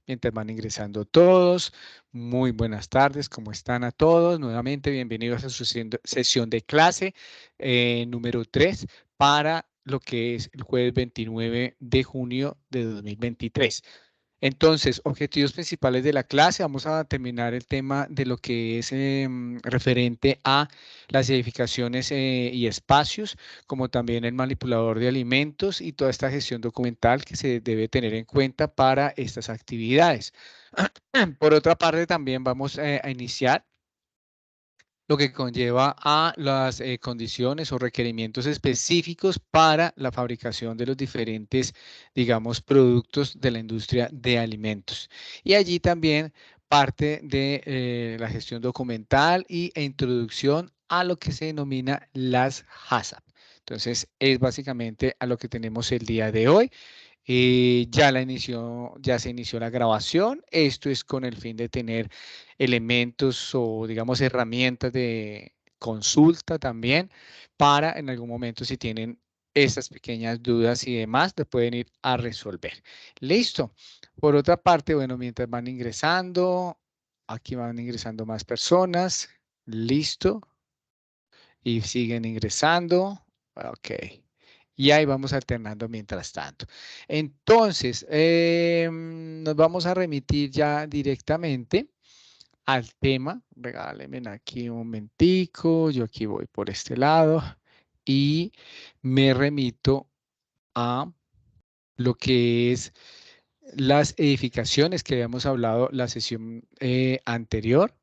mientras van ingresando todos. Muy buenas tardes, ¿cómo están a todos? Nuevamente, bienvenidos a su sesión de clase número 3 para lo que es el jueves 29 de junio de 2023. Entonces, objetivos principales de la clase, vamos a terminar el tema de lo que es referente a las edificaciones y espacios, como también el manipulador de alimentos y toda esta gestión documental que se debe tener en cuenta para estas actividades. Por otra parte, también vamos a iniciar lo que conlleva a las condiciones o requerimientos específicos para la fabricación de los diferentes, digamos, productos de la industria de alimentos. Y allí también parte de la gestión documental e introducción a lo que se denomina las HACCP. Entonces, es básicamente a lo que tenemos el día de hoy. Ya se inició la grabación. Esto es con el fin de tener elementos o, digamos, herramientas de consulta también para en algún momento si tienen estas pequeñas dudas y demás, te pueden ir a resolver. Listo. Por otra parte, bueno, mientras van ingresando, aquí van ingresando más personas. Listo. Y siguen ingresando. Ok. Y ahí vamos alternando mientras tanto. Entonces, nos vamos a remitir ya directamente al tema. Regálenme aquí un momentico. Yo aquí voy por este lado y me remito a lo que es las edificaciones que habíamos hablado la sesión anterior,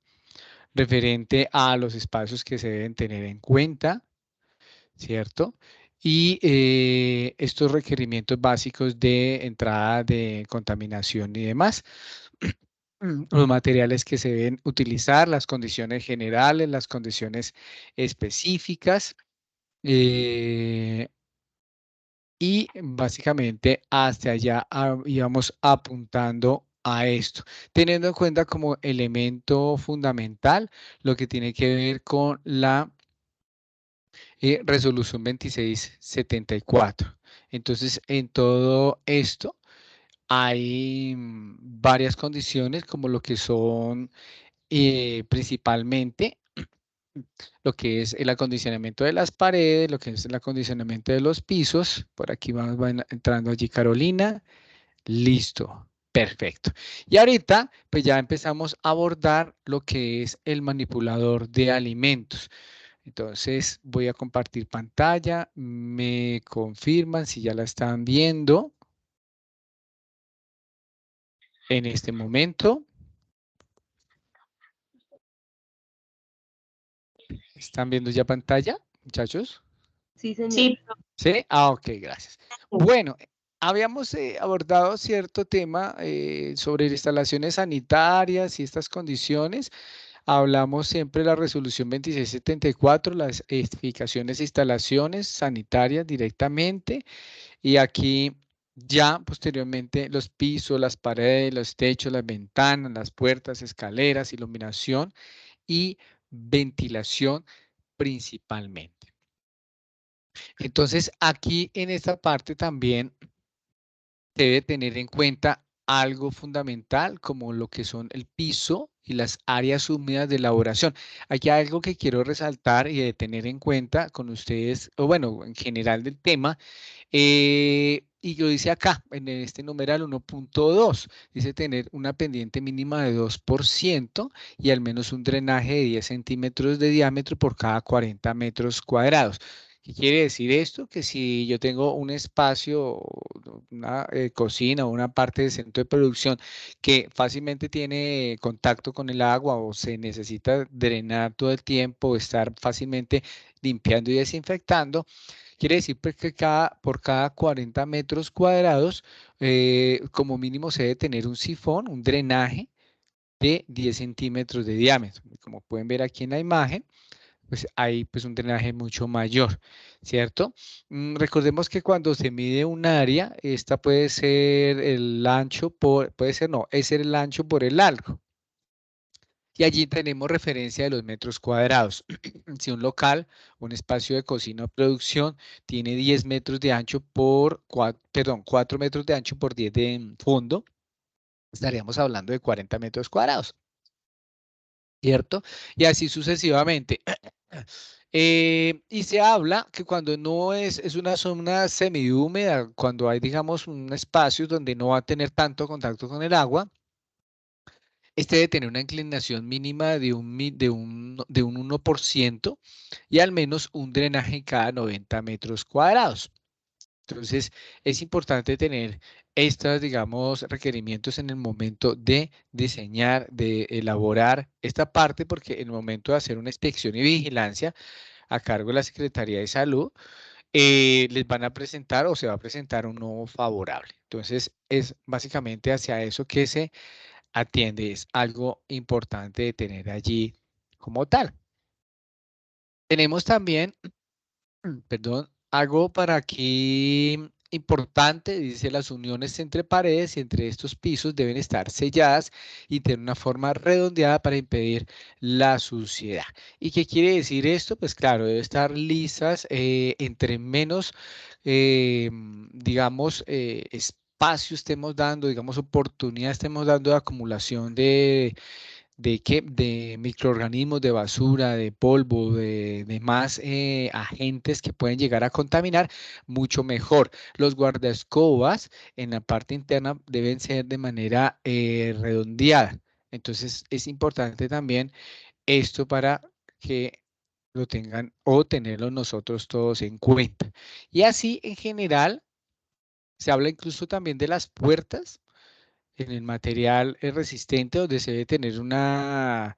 referente a los espacios que se deben tener en cuenta, ¿cierto? Y estos requerimientos básicos de entrada de contaminación y demás. Los materiales que se deben utilizar, las condiciones generales, las condiciones específicas. Y básicamente hasta allá íbamos apuntando a esto, teniendo en cuenta como elemento fundamental lo que tiene que ver con la resolución 2674. Entonces, en todo esto hay varias condiciones como lo que son principalmente lo que es el acondicionamiento de las paredes, lo que es el acondicionamiento de los pisos. Por aquí van entrando allí Carolina. Listo. Perfecto. Y ahorita, pues ya empezamos a abordar lo que es el manipulador de alimentos. Entonces, voy a compartir pantalla. Me confirman si ya la están viendo en este momento. ¿Están viendo ya pantalla, muchachos? Sí, señor. Sí, ¿Sí? Ah, ok, gracias. Bueno, habíamos abordado cierto tema sobre instalaciones sanitarias y estas condiciones. Hablamos siempre de la resolución 2674, las edificaciones e instalaciones sanitarias directamente. Y aquí ya posteriormente los pisos, las paredes, los techos, las ventanas, las puertas, escaleras, iluminación y ventilación principalmente. Entonces, aquí en esta parte también debe tener en cuenta algo fundamental como lo que son el piso y las áreas húmedas de elaboración. Aquí hay algo que quiero resaltar y de tener en cuenta con ustedes, o bueno, en general del tema, y yo dice acá, en este numeral 1.2, dice tener una pendiente mínima de 2% y al menos un drenaje de 10 centímetros de diámetro por cada 40 metros cuadrados. ¿Qué quiere decir esto? Que si yo tengo un espacio, una cocina o una parte del centro de producción que fácilmente tiene contacto con el agua o se necesita drenar todo el tiempo o estar fácilmente limpiando y desinfectando, quiere decir pues, que por cada 40 metros cuadrados, como mínimo se debe tener un sifón, un drenaje de 10 centímetros de diámetro. Como pueden ver aquí en la imagen, pues hay pues un drenaje mucho mayor, ¿cierto? Recordemos que cuando se mide un área, esta puede ser el ancho puede ser, no, es el ancho por el largo. Y allí tenemos referencia de los metros cuadrados. Si un local, un espacio de cocina o producción tiene 10 metros de ancho por, 4 metros de ancho por 10 de fondo, estaríamos hablando de 40 metros cuadrados, ¿cierto? Y así sucesivamente. Y se habla que cuando no es una zona semihúmeda, cuando hay, digamos, un espacio donde no va a tener tanto contacto con el agua, este debe tener una inclinación mínima de un 1% y al menos un drenaje cada 90 metros cuadrados. Entonces, es importante tener estos, digamos, requerimientos en el momento de diseñar, de elaborar esta parte, porque en el momento de hacer una inspección y vigilancia a cargo de la Secretaría de Salud, les van a presentar o se va a presentar un no favorable. Entonces, es básicamente hacia eso que se atiende, es algo importante de tener allí como tal. Tenemos también, perdón, algo para aquí importante, dice las uniones entre paredes y entre estos pisos deben estar selladas y tener una forma redondeada para impedir la suciedad. ¿Y qué quiere decir esto? Pues claro, debe estar lisas, entre menos, digamos, espacio estemos dando, digamos, oportunidad estemos dando de acumulación de microorganismos, de basura, de polvo, de más agentes que pueden llegar a contaminar, mucho mejor. Los guardaescobas en la parte interna deben ser de manera redondeada. Entonces es importante también esto para que lo tengan o tenerlo nosotros todos en cuenta. Y así en general se habla incluso también de las puertas en el material resistente donde se debe tener una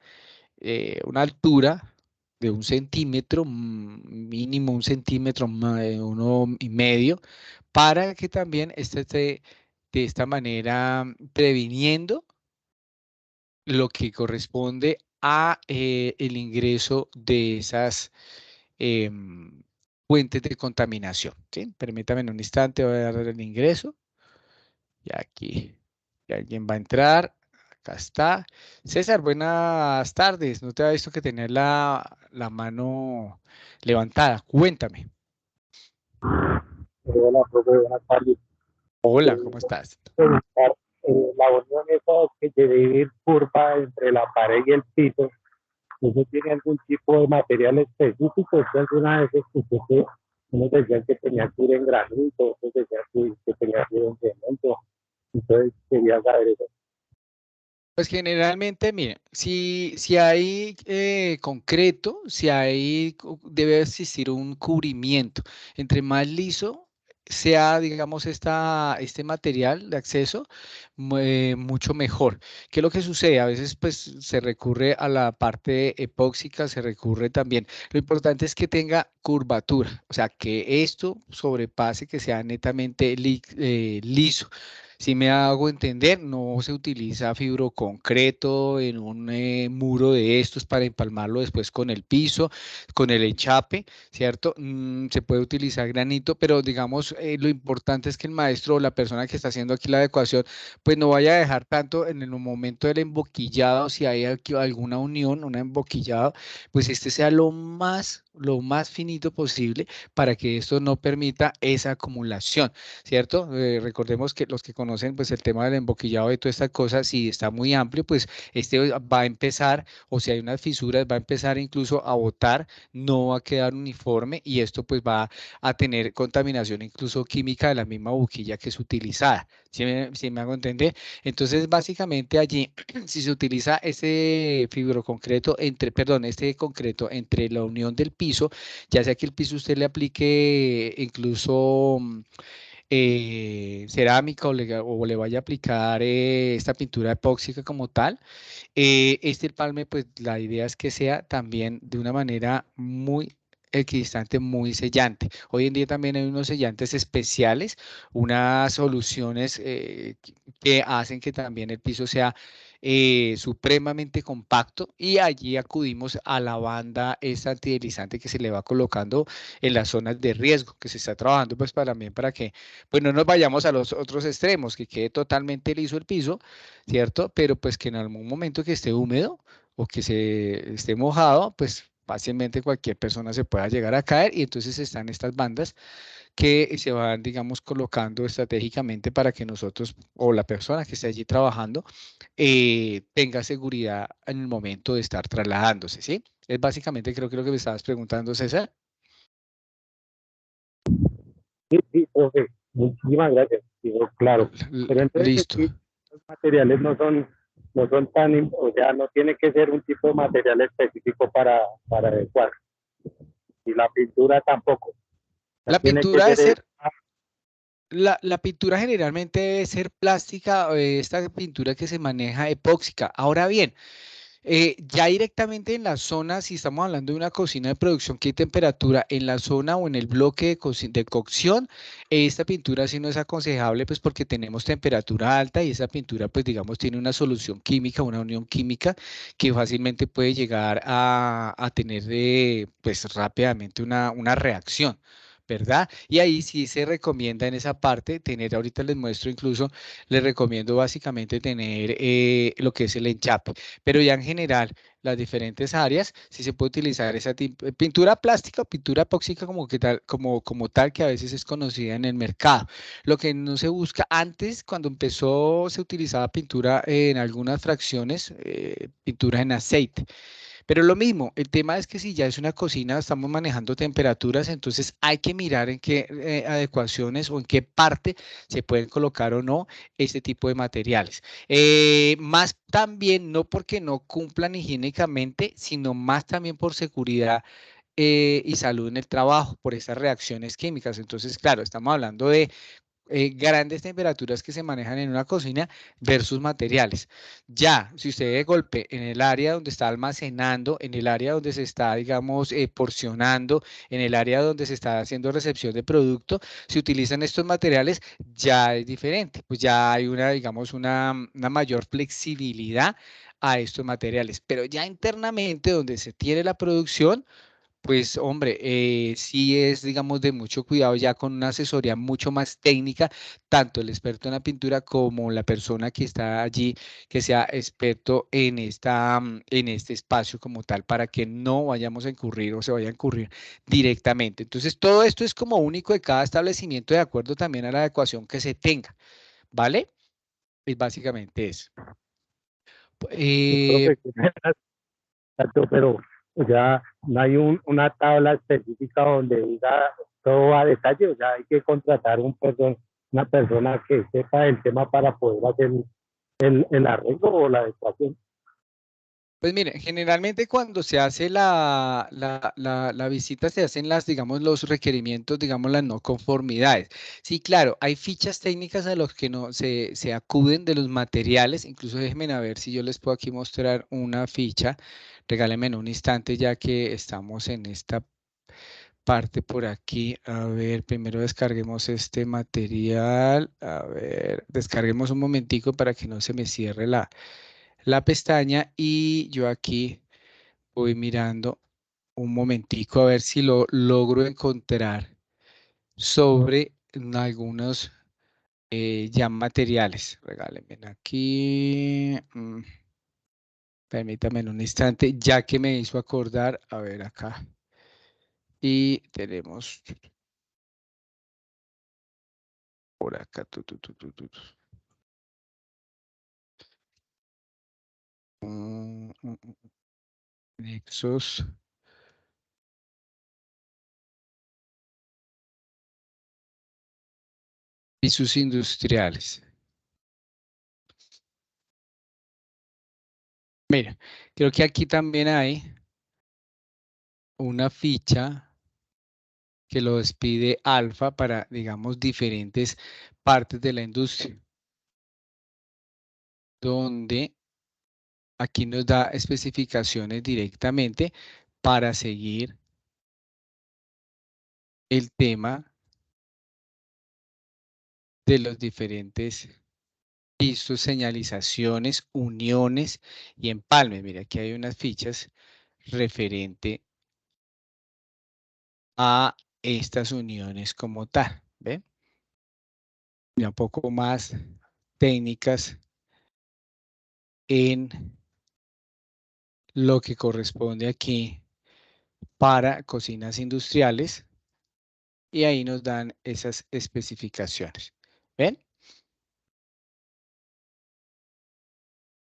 altura de 1 centímetro, mínimo 1 centímetro, 1,5, para que también este esté de esta manera previniendo lo que corresponde a el ingreso de esas em, fuentes de contaminación. ¿Sí? Permítame en un instante, voy a dar el ingreso. Y aquí y alguien va a entrar. Acá está. César, buenas tardes. No te había visto que tenías la mano levantada. Cuéntame. Hola, profe, buenas tardes. Hola, ¿cómo Eh, estás? Preguntar, la unión esa que debe ir curva entre la pared y el piso, ¿eso tiene algún tipo de material específico? ¿Es alguna vez escuché que unos decían que tenía que ir en granito, otros decían que tenía que ir en cemento? Entonces quería saber eso. Pues generalmente, miren, si hay concreto, si hay, debe existir un cubrimiento. Entre más liso sea, digamos, este material de acceso, mucho mejor. ¿Qué es lo que sucede? A veces, pues, se recurre a la parte epóxica, se recurre también. Lo importante es que tenga curvatura, o sea, que esto sobrepase, que sea netamente liso. Si me hago entender, no se utiliza fibroconcreto en un muro de estos para empalmarlo después con el piso, con el enchape, ¿cierto? Se puede utilizar granito, pero digamos, lo importante es que el maestro o la persona que está haciendo aquí la adecuación, pues no vaya a dejar tanto en el momento del emboquillado, si hay aquí alguna unión, un emboquillado, pues este sea lo más finito posible para que esto no permita esa acumulación. ¿Cierto? Recordemos que los que conocen pues el tema del emboquillado y toda esta cosa, si está muy amplio, pues este va a empezar, o si hay unas fisuras, va a empezar incluso a botar, no va a quedar uniforme y esto pues va a tener contaminación incluso química de la misma boquilla que es utilizada. ¿Sí me hago entender? Entonces, básicamente allí, si se utiliza ese fibroconcreto perdón, este concreto entre la unión del piso, ya sea que el piso usted le aplique incluso cerámica o le vaya a aplicar esta pintura epóxica como tal, este palme, pues la idea es que sea también de una manera muy equidistante, muy sellante. Hoy en día también hay unos sellantes especiales, unas soluciones que hacen que también el piso sea supremamente compacto y allí acudimos a la banda esta antideslizante que se le va colocando en las zonas de riesgo que se está trabajando pues también para que pues no nos vayamos a los otros extremos, que quede totalmente liso el piso, ¿cierto? Pero pues que en algún momento que esté húmedo o que se esté mojado, pues fácilmente cualquier persona se pueda llegar a caer y entonces están estas bandas que se van, digamos, colocando estratégicamente para que nosotros o la persona que esté allí trabajando tenga seguridad en el momento de estar trasladándose, ¿sí? Es básicamente creo que lo que me estabas preguntando, César. Sí, sí, profe, muchísimas gracias. Digo, claro. Pero entonces Listo. sí, los materiales no son tan, o sea, no tiene que ser un tipo de material específico para adecuar. Y la pintura tampoco. O sea, La tiene que pintura debe ser, ser, la pintura generalmente debe ser plástica, esta pintura que se maneja epóxica. Ahora bien, ya directamente en la zona, si estamos hablando de una cocina de producción que hay temperatura en la zona o en el bloque de cocción, esta pintura sí no es aconsejable, pues porque tenemos temperatura alta y esa pintura, pues digamos, tiene una solución química, una unión química que fácilmente puede llegar a tener, pues rápidamente una reacción. ¿Verdad? Y ahí sí se recomienda en esa parte tener, ahorita les muestro incluso, les recomiendo básicamente tener lo que es el enchape. Pero ya en general, las diferentes áreas, sí se puede utilizar esa pintura plástica o pintura epóxica como tal, que a veces es conocida en el mercado. Lo que no se busca antes, cuando empezó, se utilizaba pintura en algunas fracciones, pintura en aceite. Pero lo mismo, el tema es que si ya es una cocina, estamos manejando temperaturas, entonces hay que mirar en qué adecuaciones o en qué parte se pueden colocar o no este tipo de materiales. Más también, no porque no cumplan higiénicamente, sino más también por seguridad y salud en el trabajo, por esas reacciones químicas. Entonces, claro, estamos hablando de grandes temperaturas que se manejan en una cocina versus materiales. Ya, si usted de golpe en el área donde está almacenando, en el área donde se está, digamos, porcionando, en el área donde se está haciendo recepción de producto, si utilizan estos materiales, ya es diferente. Pues ya hay una, digamos, una mayor flexibilidad a estos materiales. Pero ya internamente, donde se tiene la producción, pues hombre, sí es, digamos, de mucho cuidado ya con una asesoría mucho más técnica, tanto el experto en la pintura como la persona que está allí, que sea experto en en este espacio como tal, para que no vayamos a incurrir o se vaya a incurrir directamente. Entonces, todo esto es como único de cada establecimiento de acuerdo también a la adecuación que se tenga, ¿vale? Es básicamente eso. sí, Eh, profe, exacto, pero o sea, no hay una tabla específica donde diga todo a detalle, o sea, hay que contratar una persona que sepa el tema para poder hacer el arreglo o la adecuación. Pues mire, generalmente cuando se hace la visita se hacen digamos, los requerimientos, digamos, las no conformidades. Sí, claro, hay fichas técnicas a los que no se acuden de los materiales, incluso déjenme a ver si yo les puedo aquí mostrar una ficha. Regálenme en un instante ya que estamos en esta parte por aquí. A ver, primero descarguemos este material. A ver, descarguemos un momentico para que no se me cierre la pestaña y yo aquí voy mirando un momentico a ver si lo logro encontrar sobre algunos ya materiales. Regálenme aquí. Permítame en un instante, ya que me hizo acordar. A ver acá. Y tenemos por acá. Nexos y sus industriales. Mira, creo que aquí también hay una ficha que lo despide Alfa para, digamos, diferentes partes de la industria, donde aquí nos da especificaciones directamente para seguir el tema de los diferentes pistos, señalizaciones, uniones y empalmes. Mira, aquí hay unas fichas referente a estas uniones como tal, ¿ve? Ya un poco más técnicas en lo que corresponde aquí para cocinas industriales y ahí nos dan esas especificaciones. ¿Ven?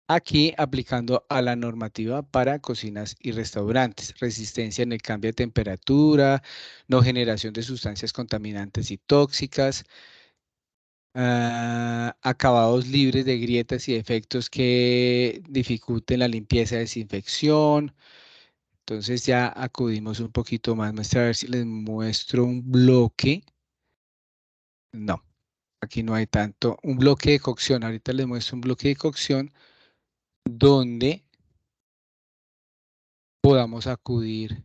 Aquí aplicando a la normativa para cocinas y restaurantes, resistencia en el cambio de temperatura, no generación de sustancias contaminantes y tóxicas, acabados libres de grietas y defectos que dificulten la limpieza y desinfección. Entonces ya acudimos un poquito más. Muestra a ver si les muestro un bloque. No, aquí no hay tanto. Un bloque de cocción. Ahorita les muestro un bloque de cocción donde podamos acudir.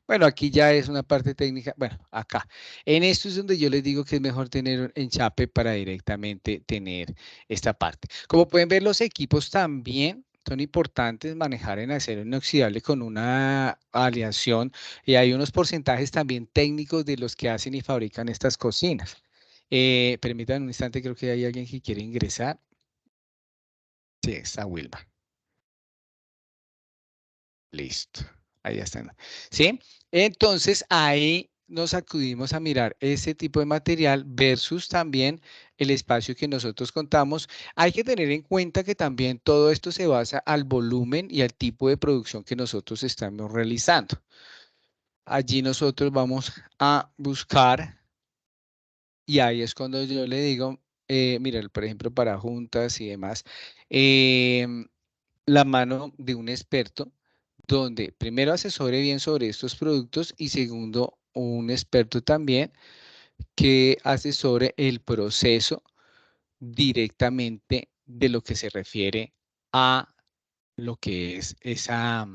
Bueno, aquí ya es una parte técnica. Bueno, acá. En esto es donde yo les digo que es mejor tener un enchape para directamente tener esta parte. Como pueden ver, los equipos también son importantes manejar en acero inoxidable con una aleación y hay unos porcentajes también técnicos de los que hacen y fabrican estas cocinas. Permítanme un instante, creo que hay alguien que quiere ingresar. Sí, está Wilma. Listo, ahí ya están. ¿Sí? Entonces ahí nos acudimos a mirar ese tipo de material versus también el espacio que nosotros contamos. Hay que tener en cuenta que también todo esto se basa al volumen y al tipo de producción que nosotros estamos realizando. Allí nosotros vamos a buscar y ahí es cuando yo le digo, mira, por ejemplo, para juntas y demás, la mano de un experto donde primero asesore bien sobre estos productos y segundo, un experto también que asesore el proceso directamente de lo que se refiere a lo que es esa,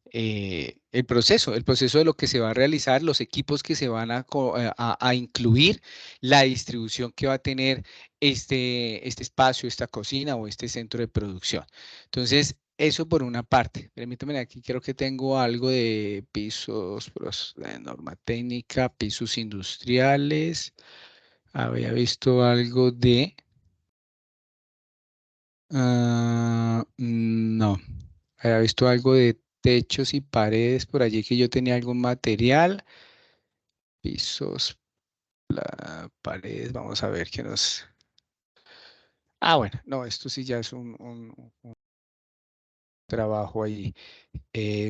el proceso de lo que se va a realizar, los equipos que se van a incluir, la distribución que va a tener este espacio, esta cocina o este centro de producción. Entonces, eso por una parte. Permítame, aquí creo que tengo algo de pisos, de norma técnica, pisos industriales. Había visto algo de... no, había visto algo de techos y paredes por allí que yo tenía algún material. Pisos, paredes, vamos a ver qué nos... Ah, bueno, no, esto sí ya es un trabajo ahí,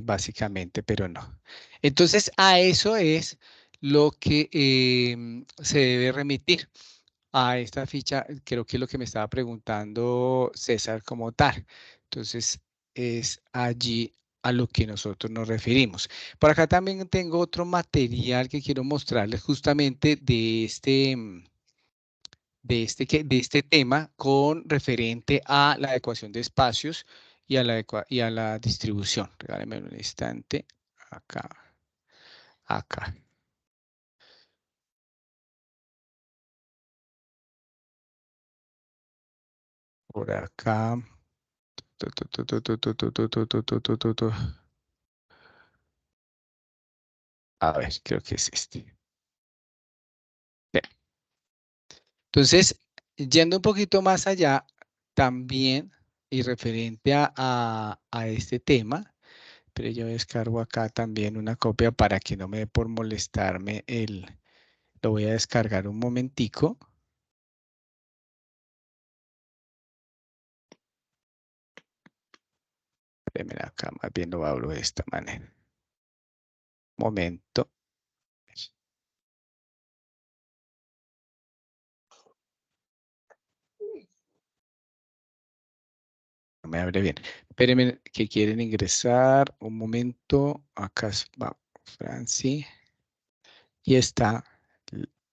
básicamente, pero no. Entonces, a eso es lo que se debe remitir. A esta ficha, creo que es lo que me estaba preguntando César como tal. Entonces, es allí a lo que nosotros nos referimos. Por acá también tengo otro material que quiero mostrarles justamente de de este tema con referente a la adecuación de espacios y a y a la distribución. Regálame un instante. Acá, acá. Por acá. Tu, tu, tu, tu, tu, tu, tu, tu, tu, tu, tu, tu, tu, tu. A ver, creo que es este. Bien. Entonces, yendo un poquito más allá, también y referente a este tema, pero yo descargo acá también una copia para que no me dé por molestarme lo voy a descargar un momentico. Espérenme acá, más bien lo abro de esta manera. Momento. No me abre bien. Espérenme que quieren ingresar. Un momento. Acá va Franci. Y está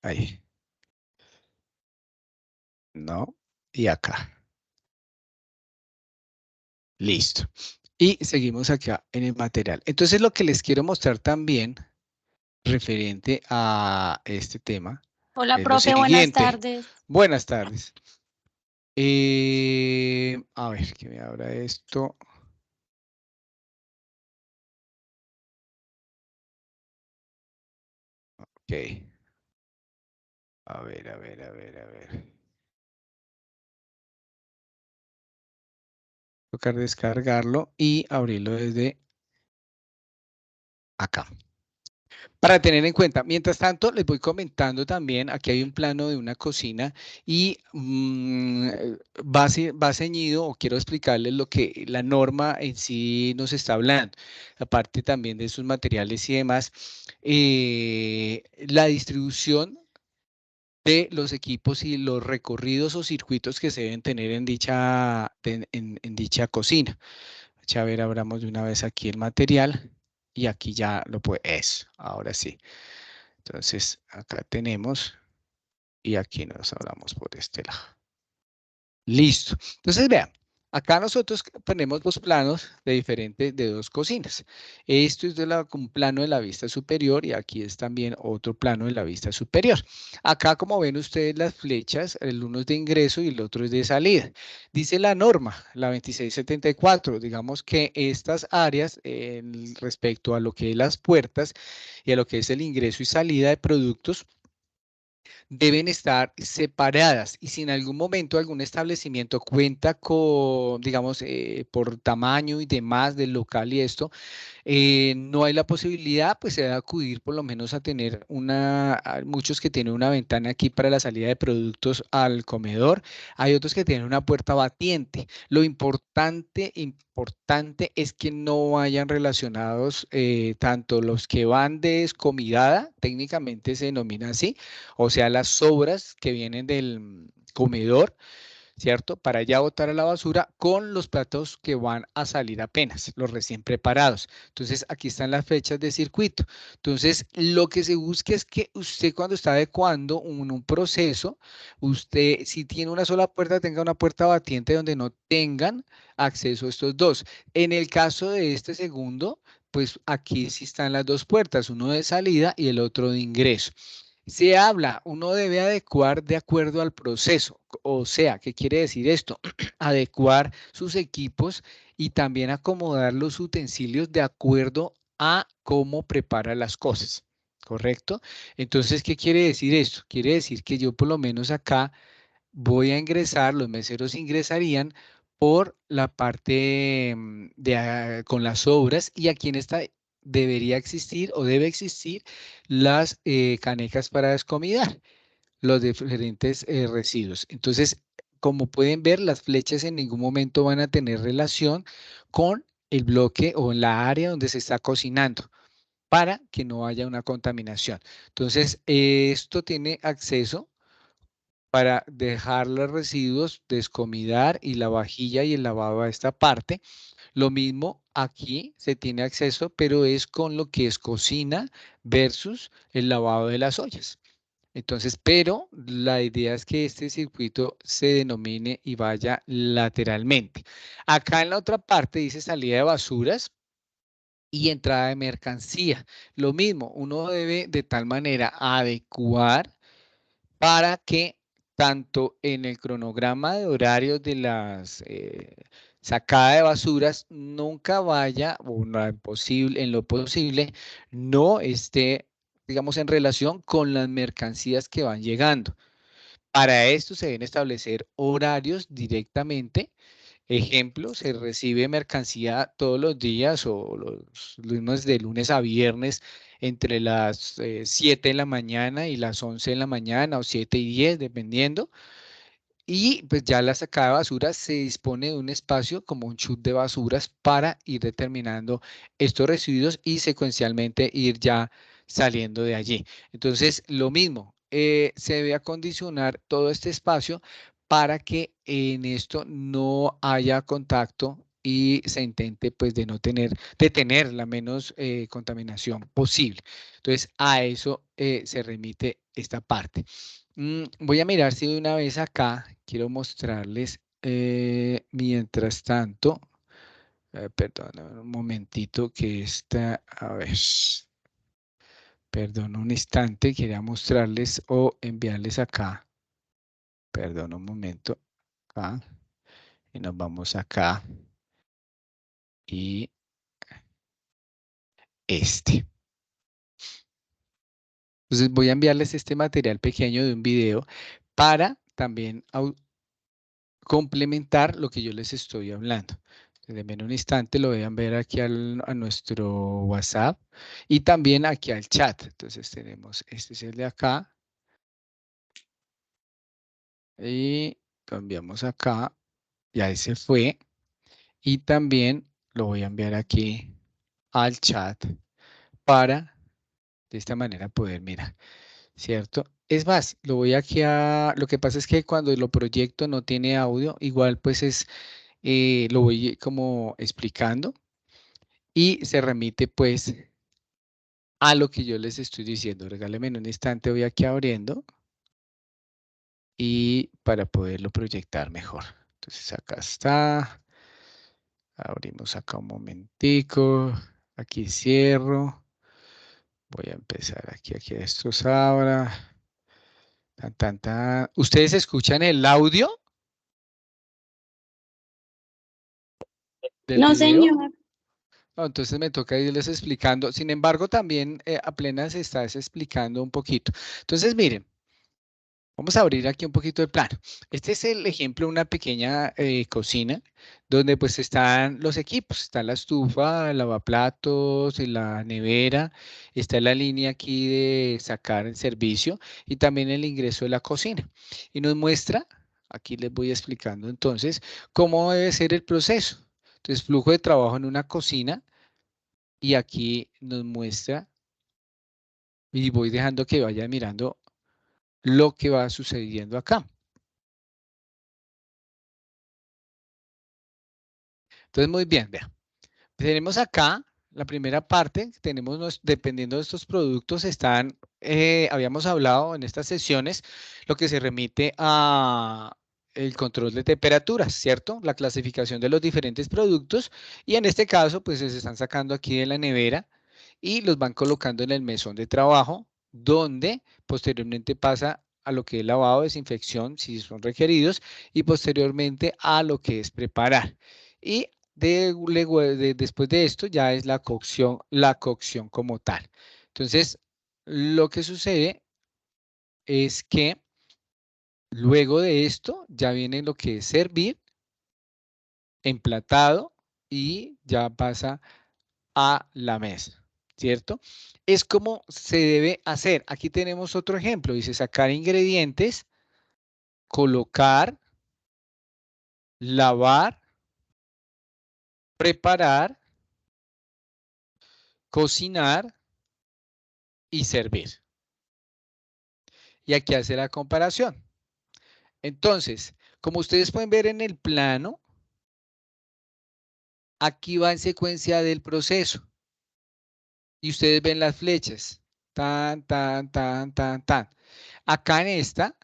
ahí. No. Y acá. Listo. Y seguimos acá en el material. Entonces, lo que les quiero mostrar también referente a este tema Hola, es lo profe, buenas siguiente. tardes. Buenas tardes. A ver, que me abra esto. Ok. A ver, a ver, a ver, a ver. Tocar descargarlo y abrirlo desde acá. Para tener en cuenta. Mientras tanto, les voy comentando también, aquí hay un plano de una cocina y va ceñido, o quiero explicarles lo que la norma en sí nos está hablando, aparte también de sus materiales y demás, la distribución de los equipos y los recorridos o circuitos que se deben tener en en dicha cocina. A ver, abramos de una vez aquí el material y aquí ya lo puede, eso, ahora sí. Entonces, acá tenemos y aquí nos hablamos por este lado. Listo. Entonces, vean, acá nosotros ponemos dos planos de dos cocinas. Esto es un plano de la vista superior y aquí es también otro plano de la vista superior. Acá, como ven ustedes las flechas, el uno es de ingreso y el otro es de salida. Dice la norma, la 2674, digamos que estas áreas respecto a lo que es las puertas y a lo que es el ingreso y salida de productos, deben estar separadas y si en algún momento algún establecimiento cuenta con, digamos, por tamaño y demás del local y esto, no hay la posibilidad, pues se debe acudir por lo menos a tener hay muchos que tienen una ventana aquí para la salida de productos al comedor, hay otros que tienen una puerta batiente. Lo importante es que no vayan relacionados tanto los que van de descomidada, técnicamente se denomina así, o sea, las sobras que vienen del comedor, ¿cierto? Para ya botar a la basura con los platos que van a salir apenas, los recién preparados. Entonces, aquí están las fechas de circuito. Entonces, lo que se busca es que usted cuando está adecuando un proceso, usted si tiene una sola puerta, tenga una puerta batiente donde no tengan acceso a estos dos. En el caso de este segundo, pues aquí sí están las dos puertas, uno de salida y el otro de ingreso. Se habla, uno debe adecuar de acuerdo al proceso, o sea, ¿qué quiere decir esto? Adecuar sus equipos y también acomodar los utensilios de acuerdo a cómo prepara las cosas, ¿correcto? Entonces, ¿qué quiere decir esto? Quiere decir que yo por lo menos acá voy a ingresar, los meseros ingresarían por la parte con las obras y aquí en esta debería existir o debe existir las canecas para descomidar los diferentes residuos. Entonces, como pueden ver, las flechas en ningún momento van a tener relación con el bloque o la área donde se está cocinando para que no haya una contaminación. Entonces, esto tiene acceso para dejar los residuos, descomidar y la vajilla y el lavado a esta parte. Lo mismo aquí se tiene acceso, pero es con lo que es cocina versus el lavado de las ollas. Entonces, pero la idea es que este circuito se denomine y vaya lateralmente. Acá en la otra parte dice salida de basuras y entrada de mercancía. Lo mismo, uno debe de tal manera adecuar para que tanto en el cronograma de horarios de las sacada de basuras nunca vaya, o en lo posible, no esté, digamos, en relación con las mercancías que van llegando. Para esto se deben establecer horarios directamente. Ejemplo, se recibe mercancía todos los días o los lunes de lunes a viernes entre las 7 de la mañana y las 11 de la mañana o 7 y 10, dependiendo. Y pues ya la sacada de basura se dispone de un espacio como un chute de basuras para ir determinando estos residuos y secuencialmente ir ya saliendo de allí. Entonces, lo mismo, se debe acondicionar todo este espacio para que en esto no haya contacto y se intente pues de tener la menos contaminación posible. Entonces, a eso se remite esta parte. Voy a mirar si de una vez acá quiero mostrarles, mientras tanto, perdón, un momentito que está, a ver, perdón, un instante, quería mostrarles o enviarles acá, perdón, un momento, acá, y nos vamos acá, y este. Entonces voy a enviarles este material pequeño de un video para también complementar lo que yo les estoy hablando. Denme un instante, lo voy a ver aquí a nuestro WhatsApp y también aquí al chat. Entonces tenemos, este es el de acá. Y cambiamos acá, ya ese fue. Y también lo voy a enviar aquí al chat para de esta manera poder mirar, ¿cierto? Es más, lo voy aquí a, lo que pasa es que cuando lo proyecto no tiene audio, igual pues es, lo voy como explicando y se remite pues a lo que yo les estoy diciendo. Regálenme un instante, voy aquí abriendo y para poderlo proyectar mejor. Entonces acá está. Abrimos acá un momentico. Aquí cierro. Voy a empezar aquí esto se abra. Tan, tan, tan. ¿Ustedes escuchan el audio del No, video? señor. No, entonces me toca irles explicando. Sin embargo, también apenas está explicando un poquito. Entonces, miren. Vamos a abrir aquí un poquito el plano. Este es el ejemplo de una pequeña cocina donde pues están los equipos. Está la estufa, el lavaplatos, la nevera. Está la línea aquí de sacar el servicio y también el ingreso de la cocina. Y nos muestra, aquí les voy explicando entonces, cómo debe ser el proceso. Entonces, flujo de trabajo en una cocina y aquí nos muestra y voy dejando que vaya mirando lo que va sucediendo acá. Entonces, muy bien, vean. Tenemos acá la primera parte, dependiendo de estos productos, habíamos hablado en estas sesiones, lo que se remite a el control de temperaturas, ¿cierto? La clasificación de los diferentes productos y en este caso, pues se están sacando aquí de la nevera y los van colocando en el mesón de trabajo, donde posteriormente pasa a lo que es lavado, desinfección, si son requeridos, y posteriormente a lo que es preparar. Y después de esto ya es la cocción como tal. Entonces, lo que sucede es que luego de esto ya viene lo que es servir, emplatado y ya pasa a la mesa, ¿cierto? Es como se debe hacer. Aquí tenemos otro ejemplo, dice sacar ingredientes, colocar, lavar, preparar, cocinar y servir. Y aquí hace la comparación. Entonces, como ustedes pueden ver en el plano, aquí va en secuencia del proceso. Y ustedes ven las flechas. Tan, tan, tan, tan, tan. Acá en esta,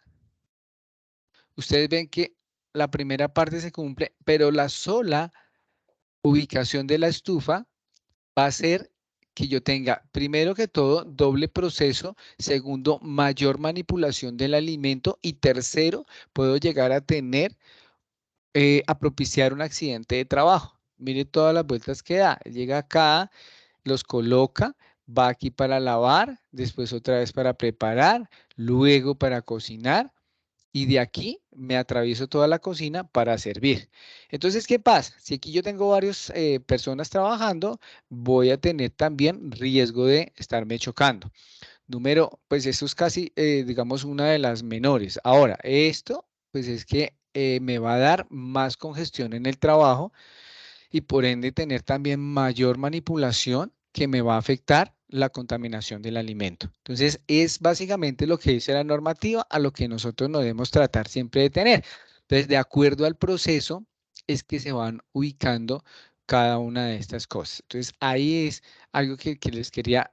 ustedes ven que la primera parte se cumple, pero la sola ubicación de la estufa va a ser que yo tenga, primero que todo, doble proceso, segundo, mayor manipulación del alimento y tercero, puedo llegar a tener a propiciar un accidente de trabajo. Mire todas las vueltas que da. Llega acá, los coloca, va aquí para lavar, después otra vez para preparar, luego para cocinar y de aquí me atravieso toda la cocina para servir. Entonces, ¿qué pasa? Si aquí yo tengo varias personas trabajando, voy a tener también riesgo de estarme chocando. Número, pues esto es casi, digamos, una de las menores. Ahora, esto, pues es que me va a dar más congestión en el trabajo y por ende tener también mayor manipulación que me va a afectar la contaminación del alimento. Entonces, es básicamente lo que dice la normativa a lo que nosotros nos debemos tratar siempre de tener. Entonces, de acuerdo al proceso, es que se van ubicando cada una de estas cosas. Entonces, ahí es algo que les quería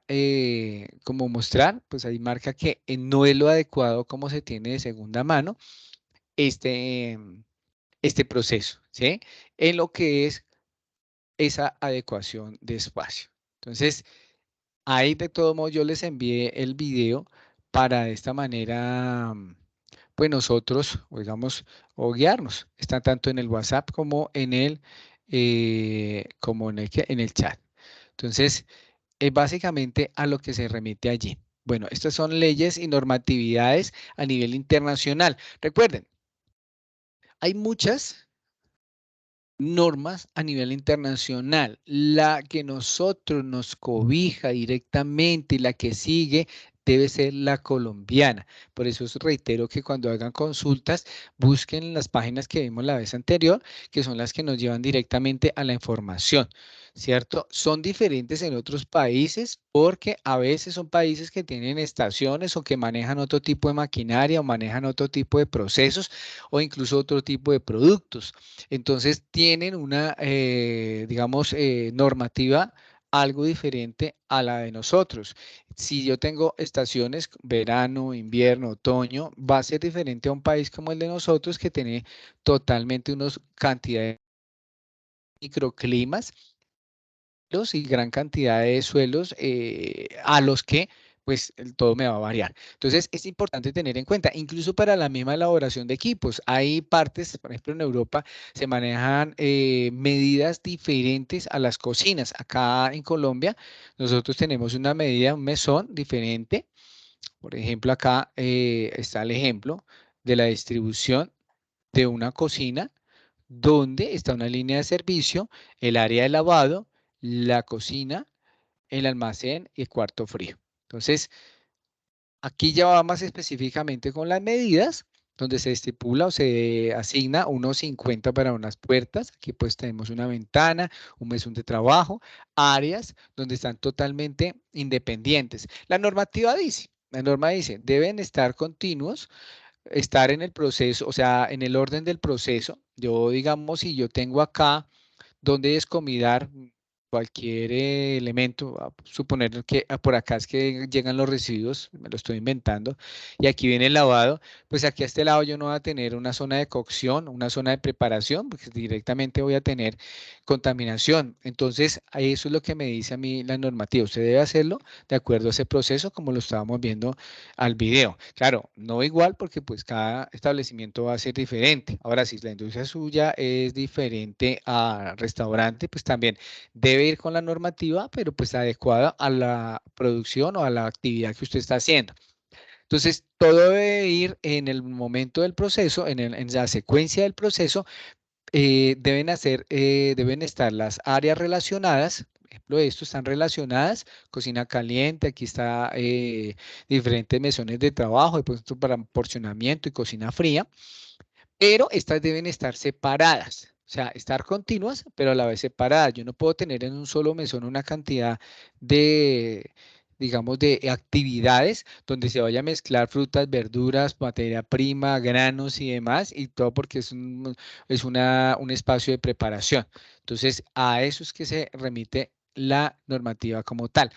como mostrar, pues ahí marca que no es lo adecuado como se tiene de segunda mano este, este proceso, ¿sí? En lo que es esa adecuación de espacio. Entonces, ahí de todo modo yo les envié el video para de esta manera, pues nosotros, o digamos, o guiarnos. Está tanto en el WhatsApp como en el chat. Entonces, es básicamente a lo que se remite allí. Bueno, estas son leyes y normatividades a nivel internacional. Recuerden, hay muchas normas a nivel internacional. La que nosotros nos cobija directamente y la que sigue debe ser la colombiana. Por eso os reitero que cuando hagan consultas, busquen las páginas que vimos la vez anterior, que son las que nos llevan directamente a la información, ¿cierto? Son diferentes en otros países porque a veces son países que tienen estaciones o que manejan otro tipo de maquinaria o manejan otro tipo de procesos o incluso otro tipo de productos. Entonces tienen una, digamos, normativa algo diferente a la de nosotros. Si yo tengo estaciones, verano, invierno, otoño, va a ser diferente a un país como el de nosotros que tiene totalmente unos cantidades de microclimas y gran cantidad de suelos a los que pues todo me va a variar. Entonces es importante tener en cuenta, incluso para la misma elaboración de equipos, hay partes, por ejemplo en Europa se manejan medidas diferentes a las cocinas. Acá en Colombia nosotros tenemos una medida, un mesón diferente. Por ejemplo, acá está el ejemplo de la distribución de una cocina donde está una línea de servicio, el área de lavado, la cocina, el almacén y el cuarto frío. Entonces, aquí ya va más específicamente con las medidas, donde se estipula o se asigna unos 50 para unas puertas. Aquí pues tenemos una ventana, un mesón de trabajo, áreas donde están totalmente independientes. La norma dice, deben estar continuos, estar en el proceso, o sea, en el orden del proceso. Yo, digamos, si yo tengo acá donde descomidar cualquier elemento, a suponer que por acá es que llegan los residuos, me lo estoy inventando, y aquí viene el lavado, pues aquí a este lado yo no voy a tener una zona de cocción, una zona de preparación, porque directamente voy a tener contaminación. Entonces, eso es lo que me dice a mí la normativa. Usted debe hacerlo de acuerdo a ese proceso, como lo estábamos viendo al video. Claro, no igual porque pues cada establecimiento va a ser diferente. Ahora, si la industria suya es diferente a restaurante, pues también debe ir con la normativa, pero pues adecuada a la producción o a la actividad que usted está haciendo. Entonces, todo debe ir en el momento del proceso, en la secuencia del proceso, deben estar las áreas relacionadas. Por ejemplo, esto están relacionadas, cocina caliente, aquí está diferentes mesones de trabajo, de puesto para porcionamiento y cocina fría, pero estas deben estar separadas. O sea, estar continuas, pero a la vez separadas. Yo no puedo tener en un solo mesón una cantidad de, digamos, de actividades donde se vaya a mezclar frutas, verduras, materia prima, granos y demás, y todo porque un espacio de preparación. Entonces, a eso es que se remite la normativa como tal.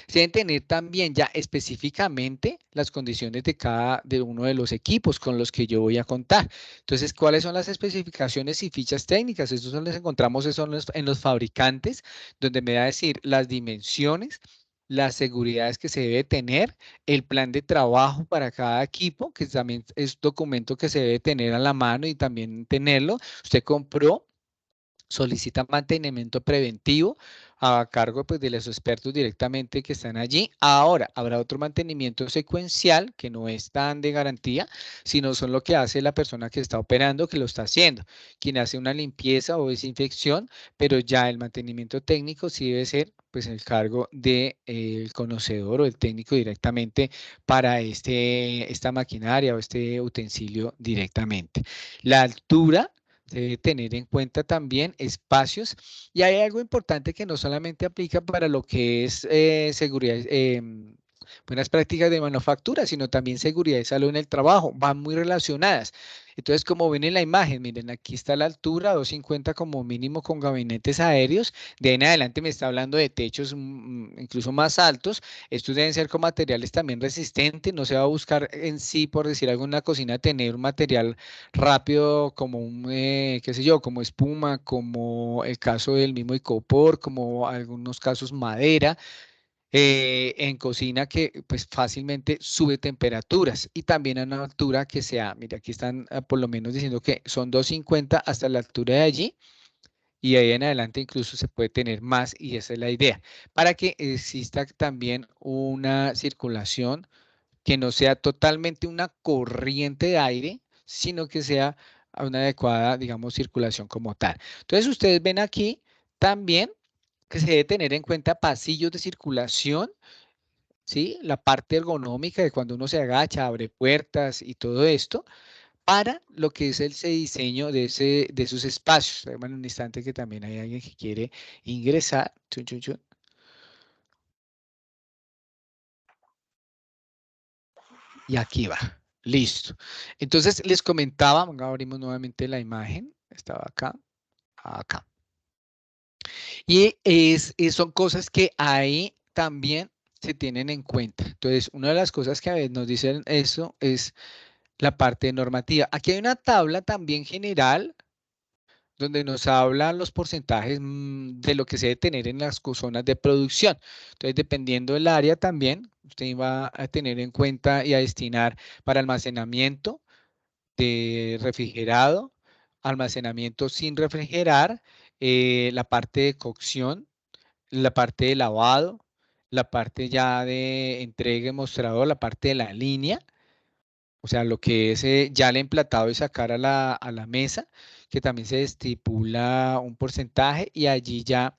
Se deben tener también ya específicamente las condiciones de uno de los equipos con los que yo voy a contar. Entonces, ¿cuáles son las especificaciones y fichas técnicas? Estos son los encontramos en los fabricantes, donde me va a decir las dimensiones, las seguridades que se debe tener, el plan de trabajo para cada equipo, que también es documento que se debe tener a la mano y también tenerlo. Usted compró, solicita mantenimiento preventivo a cargo pues, de los expertos directamente que están allí. Ahora, habrá otro mantenimiento secuencial que no es tan de garantía, sino son lo que hace la persona que está operando, que lo está haciendo, quien hace una limpieza o desinfección, pero ya el mantenimiento técnico sí debe ser pues el cargo del conocedor o el técnico directamente para esta maquinaria o este utensilio directamente. La altura se debe tener en cuenta también espacios y hay algo importante que no solamente aplica para lo que es seguridad, buenas prácticas de manufactura, sino también seguridad y salud en el trabajo, van muy relacionadas. Entonces, como ven en la imagen, miren, aquí está la altura, 250 como mínimo con gabinetes aéreos. De ahí en adelante me está hablando de techos incluso más altos. Estos deben ser con materiales también resistentes. No se va a buscar en sí, por decir alguna cocina, tener un material rápido como qué sé yo, como espuma, como el caso del mismo icopor, como algunos casos madera, en cocina que pues fácilmente sube temperaturas y también a una altura que sea, mira, aquí están por lo menos diciendo que son 250 hasta la altura de allí. Y ahí en adelante incluso se puede tener más y esa es la idea, para que exista también una circulación que no sea totalmente una corriente de aire, sino que sea una adecuada, digamos, circulación como tal. Entonces, ustedes ven aquí también que se debe tener en cuenta pasillos de circulación, ¿sí? La parte ergonómica de cuando uno se agacha, abre puertas y todo esto, para lo que es ese diseño de esos espacios. Bueno, un instante que también hay alguien que quiere ingresar. Chun, chun, chun. Y aquí va. Listo. Entonces les comentaba, abrimos nuevamente la imagen. Estaba acá, acá. Y son cosas que ahí también se tienen en cuenta. Entonces, una de las cosas que a veces nos dicen eso es la parte normativa. Aquí hay una tabla también general donde nos hablan los porcentajes de lo que se debe tener en las zonas de producción. Entonces, dependiendo del área también, usted va a tener en cuenta y a destinar para almacenamiento de refrigerado, almacenamiento sin refrigerar, la parte de cocción, la parte de lavado, la parte ya de entrega y mostrador, la parte de la línea, o sea, lo que es ya el emplatado y sacar a la mesa, que también se estipula un porcentaje y allí ya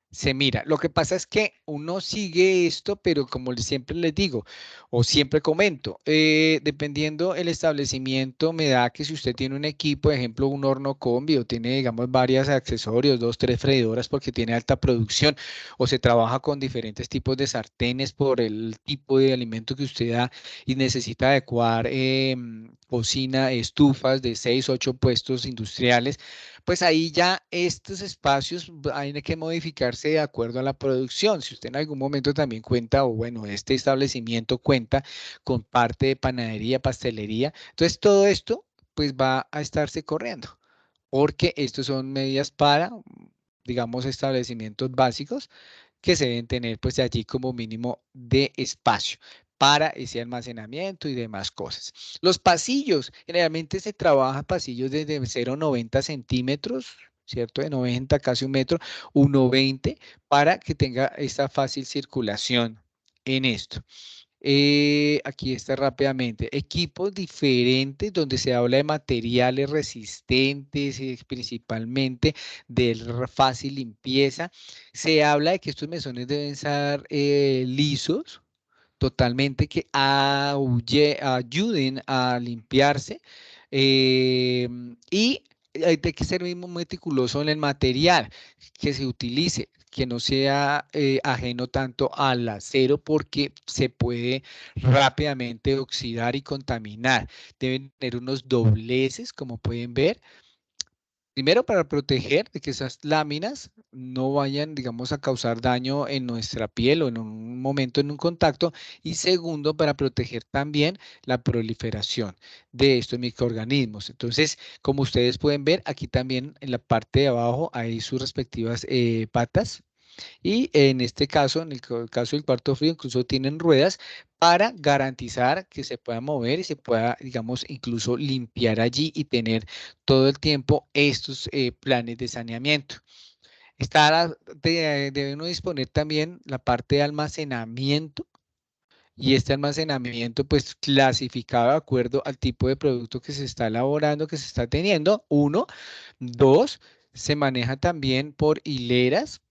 se mira. Lo que pasa es que uno sigue esto, pero como siempre les digo, o siempre comento, dependiendo el establecimiento, me da que si usted tiene un equipo, por ejemplo, un horno combi o tiene, digamos, varios accesorios, dos, tres freidoras porque tiene alta producción, o se trabaja con diferentes tipos de sartenes por el tipo de alimento que usted da y necesita adecuar cocina, estufas de 6, 8 puestos industriales, pues ahí ya estos espacios hay que modificarse de acuerdo a la producción. Si usted en algún momento también cuenta, o bueno, este establecimiento cuenta con parte de panadería, pastelería, entonces todo esto pues va a estarse corriendo, porque estos son medidas para, digamos, establecimientos básicos que se deben tener pues allí como mínimo de espacio para ese almacenamiento y demás cosas. Los pasillos, generalmente se trabaja pasillos desde 0,90 centímetros, ¿cierto? De 90, casi un metro, 1,20 para que tenga esta fácil circulación en esto. Aquí está rápidamente. Equipos diferentes donde se habla de materiales resistentes, principalmente de fácil limpieza. Se habla de que estos mesones deben ser lisos, totalmente, que ayuden a limpiarse. Y hay que ser muy meticuloso en el material que se utilice, que no sea ajeno tanto al acero porque se puede rápidamente oxidar y contaminar. Deben tener unos dobleces, como pueden ver. Primero, para proteger de que esas láminas no vayan, digamos, a causar daño en nuestra piel o en un momento en un contacto. Y segundo, para proteger también la proliferación de estos microorganismos. Entonces, como ustedes pueden ver, aquí también en la parte de abajo hay sus respectivas patas y en este caso, en el caso del cuarto frío, incluso tienen ruedas para garantizar que se pueda mover y se pueda, digamos, incluso limpiar allí y tener todo el tiempo estos planes de saneamiento. Debe uno disponer también la parte de almacenamiento y este almacenamiento pues clasificado de acuerdo al tipo de producto que se está elaborando, que se está teniendo. Uno, dos, se maneja también por hileras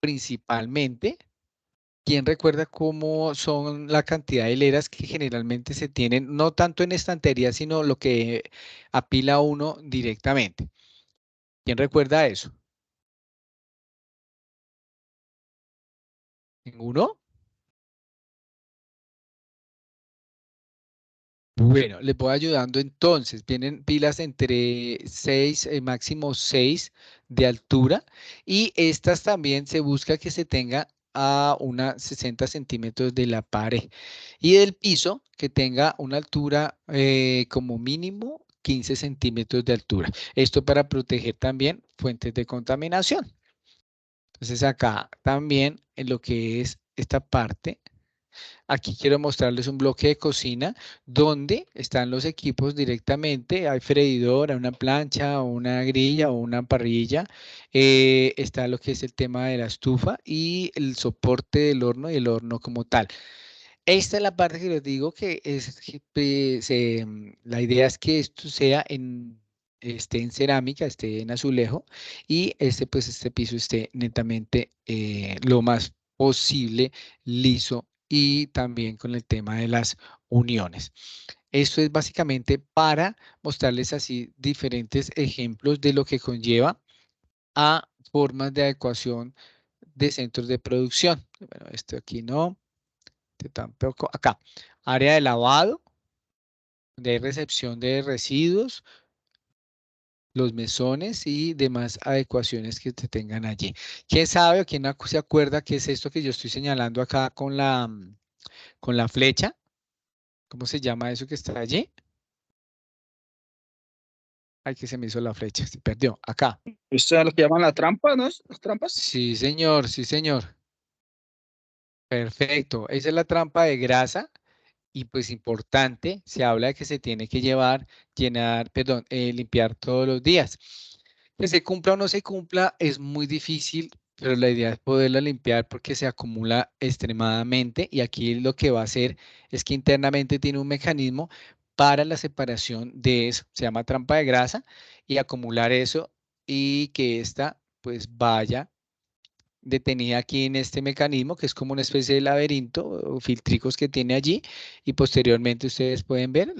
principalmente. ¿Quién recuerda cómo son la cantidad de hileras que generalmente se tienen, no tanto en estantería, sino lo que apila uno directamente? ¿Quién recuerda eso? ¿Ninguno? Bueno, les voy ayudando entonces. Vienen pilas entre 6, máximo 6 de altura y estas también se busca que se tenga a una 60 centímetros de la pared y del piso que tenga una altura como mínimo 15 centímetros de altura. Esto para proteger también fuentes de contaminación. Entonces acá también en lo que es esta parte. Aquí quiero mostrarles un bloque de cocina donde están los equipos directamente. Hay freidora, una plancha, una grilla o una parrilla. Está lo que es el tema de la estufa y el soporte del horno y el horno como tal. Esta es la parte que les digo que es, la idea es que esto sea esté en cerámica, esté en azulejo, y pues este piso esté netamente lo más posible liso, y también con el tema de las uniones. Esto es básicamente para mostrarles así diferentes ejemplos de lo que conlleva a formas de adecuación de centros de producción. Bueno, esto aquí no, este tampoco. Acá, área de lavado, de recepción de residuos, los mesones y demás adecuaciones que se tengan allí. ¿Quién sabe o quién se acuerda qué es esto que yo estoy señalando acá con la flecha? ¿Cómo se llama eso que está allí? Ay, que se me hizo la flecha, se perdió. Acá. Esto es lo que llaman la trampa, ¿no? Las trampas. Sí, señor, sí, señor. Perfecto. Esa es la trampa de grasa. Y pues importante, se habla de que se tiene que llenar, perdón, limpiar todos los días. Que se cumpla o no se cumpla es muy difícil, pero la idea es poderla limpiar porque se acumula extremadamente, y aquí lo que va a hacer es que internamente tiene un mecanismo para la separación de eso, se llama trampa de grasa, y acumular eso, y que ésta pues vaya detenida aquí en este mecanismo, que es como una especie de laberinto o filtricos que tiene allí, y posteriormente ustedes pueden ver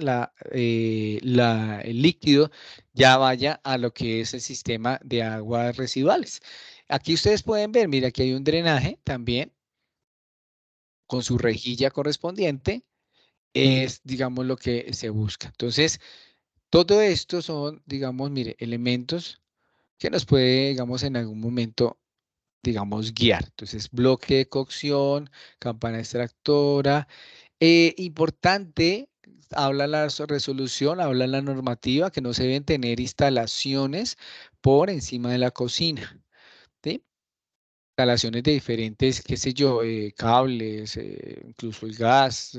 el líquido ya vaya a lo que es el sistema de aguas residuales. Aquí ustedes pueden ver, mira, aquí hay un drenaje también con su rejilla correspondiente, es, digamos, lo que se busca. Entonces, todo esto son, digamos, mire, elementos que nos puede, digamos, en algún momento, digamos, guiar. Entonces, bloque de cocción, campana extractora. Importante, habla la resolución, habla la normativa, que no se deben tener instalaciones por encima de la cocina, ¿sí? Instalaciones de diferentes, qué sé yo, cables, incluso el gas.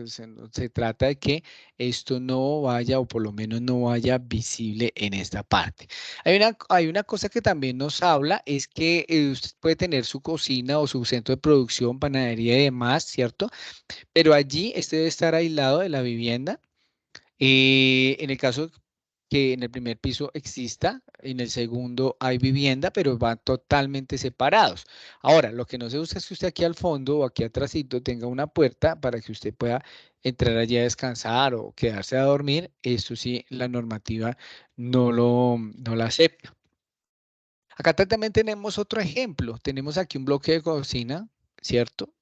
Se trata de que esto no vaya, o por lo menos no vaya visible en esta parte. Hay una cosa que también nos habla, es que usted puede tener su cocina o su centro de producción, panadería y demás, ¿cierto? Pero allí este debe estar aislado de la vivienda. En el caso que en el primer piso exista, en el segundo hay vivienda, pero van totalmente separados. Ahora, lo que no se usa es que usted aquí al fondo o aquí atrásito tenga una puerta para que usted pueda entrar allí a descansar o quedarse a dormir. Eso sí, la normativa no la acepta. Acá también tenemos otro ejemplo. Tenemos aquí un bloque de cocina, ¿cierto?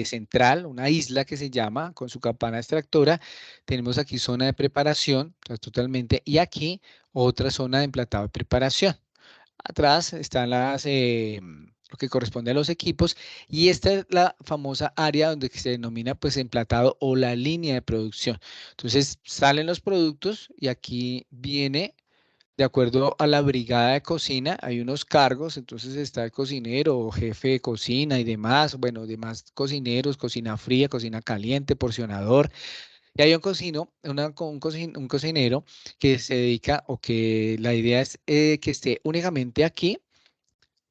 Central, una isla que se llama, con su campana extractora. Tenemos aquí zona de preparación, o sea, totalmente, y aquí otra zona de emplatado de preparación. Atrás están lo que corresponde a los equipos, y esta es la famosa área donde se denomina pues emplatado o la línea de producción. Entonces salen los productos y aquí viene, de acuerdo a la brigada de cocina, hay unos cargos. Entonces está el cocinero o jefe de cocina y demás, bueno, demás cocineros, cocina fría, cocina caliente, porcionador. Y hay un un cocinero que se dedica, o que la idea es que esté únicamente aquí,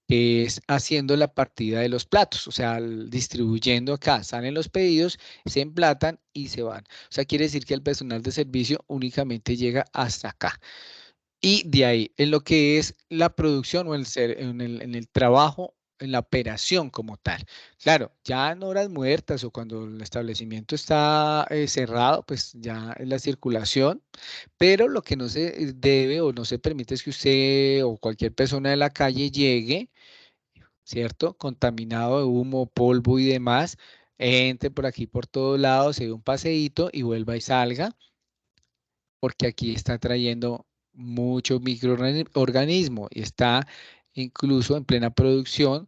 que es haciendo la partida de los platos, o sea, distribuyendo acá, salen los pedidos, se emplatan y se van. O sea, quiere decir que el personal de servicio únicamente llega hasta acá. Y de ahí, en lo que es la producción o en el trabajo, en la operación como tal. Claro, ya en horas muertas o cuando el establecimiento está cerrado, pues ya es la circulación, pero lo que no se debe o no se permite es que usted o cualquier persona de la calle llegue, ¿cierto? Contaminado de humo, polvo y demás, entre por aquí por todos lados, se dé un paseíto y vuelva y salga, porque aquí está trayendo mucho microorganismo y está incluso en plena producción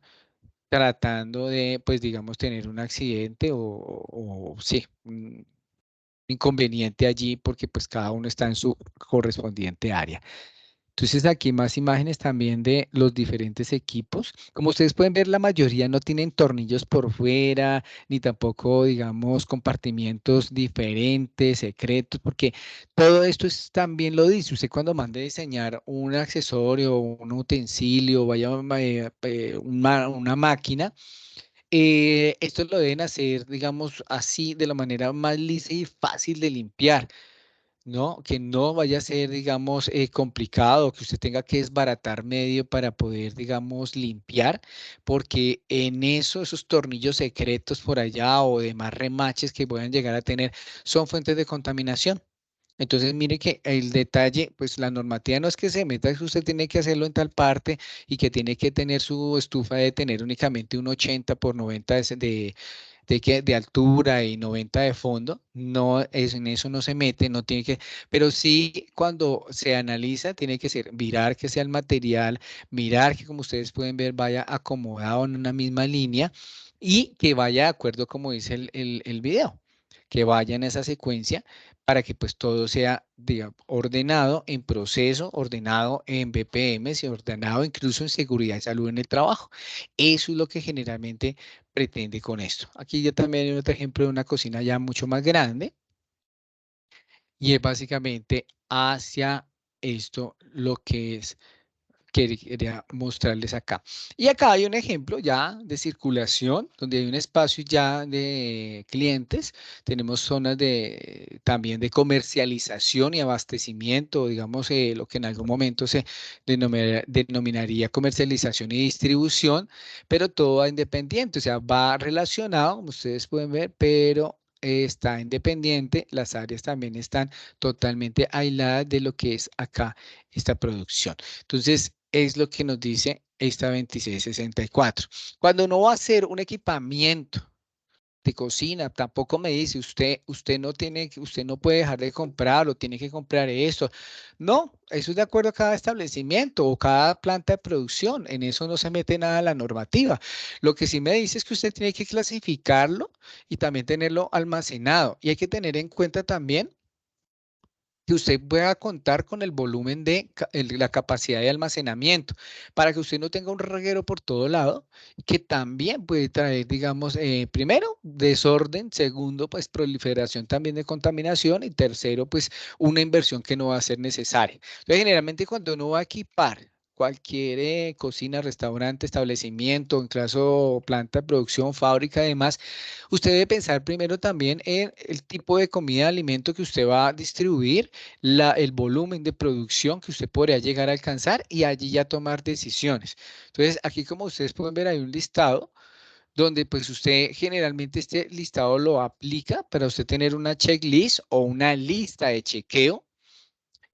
tratando de, pues digamos, tener un accidente o sí, un inconveniente allí, porque pues cada uno está en su correspondiente área. Entonces aquí más imágenes también de los diferentes equipos. Como ustedes pueden ver, la mayoría no tienen tornillos por fuera, ni tampoco, digamos, compartimientos diferentes, secretos, porque todo esto es, también lo dice. Usted cuando mande a diseñar un accesorio, un utensilio, vaya una máquina, esto lo deben hacer, digamos, así, de la manera más lisa y fácil de limpiar. ¿no? Que no vaya a ser, digamos, complicado, que usted tenga que desbaratar medio para poder, digamos, limpiar, porque en eso, esos tornillos secretos por allá o demás remaches que puedan llegar a tener son fuentes de contaminación. Entonces, mire que el detalle, pues la normativa no es que se meta, es que usted tiene que hacerlo en tal parte y que tiene que tener su estufa de tener únicamente un 80 por 90 de altura y 90 de fondo. No, en eso no se mete, no tiene que, pero sí cuando se analiza, tiene que ser mirar que sea el material, mirar que como ustedes pueden ver vaya acomodado en una misma línea y que vaya de acuerdo como dice el video, que vaya en esa secuencia para que pues todo sea, digamos, ordenado en proceso, ordenado en BPMs y ordenado incluso en seguridad y salud en el trabajo. Eso es lo que generalmente pretende con esto. Aquí ya también hay otro ejemplo de una cocina ya mucho más grande y es básicamente hacia esto lo que es que quería mostrarles acá. Y acá hay un ejemplo ya de circulación, donde hay un espacio ya de clientes. Tenemos zonas de también de comercialización y abastecimiento, digamos, lo que en algún momento se denominaría comercialización y distribución, pero todo va independiente, o sea, va relacionado, como ustedes pueden ver, pero está independiente. Las áreas también están totalmente aisladas de lo que es acá esta producción. Entonces, es lo que nos dice esta 2664. Cuando uno va a hacer un equipamiento de cocina, tampoco me dice usted no tiene, usted no puede dejar de comprar o tiene que comprar esto. No, eso es de acuerdo a cada establecimiento o cada planta de producción. En eso no se mete nada la normativa. Lo que sí me dice es que usted tiene que clasificarlo y también tenerlo almacenado. Y hay que tener en cuenta también que usted pueda contar con el volumen de la capacidad de almacenamiento para que usted no tenga un reguero por todo lado, que también puede traer, digamos, primero, desorden, segundo, pues proliferación también de contaminación y tercero, pues una inversión que no va a ser necesaria. Entonces, generalmente cuando uno va a equipar cualquier cocina, restaurante, establecimiento, en caso planta de producción, fábrica, además, usted debe pensar primero también en el tipo de comida, alimento que usted va a distribuir, el volumen de producción que usted podría llegar a alcanzar y allí ya tomar decisiones. Entonces, aquí como ustedes pueden ver, hay un listado donde pues usted generalmente este listado lo aplica para usted tener una checklist o una lista de chequeo.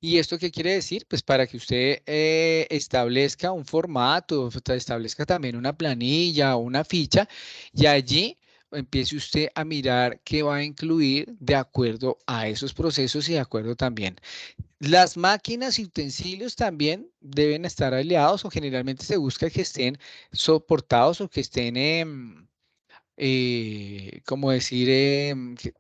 ¿Y esto qué quiere decir? Pues para que usted establezca un formato, establezca también una planilla o una ficha y allí empiece usted a mirar qué va a incluir de acuerdo a esos procesos y de acuerdo también. Las máquinas y utensilios también deben estar aliados o generalmente se busca que estén soportados o que estén como decir,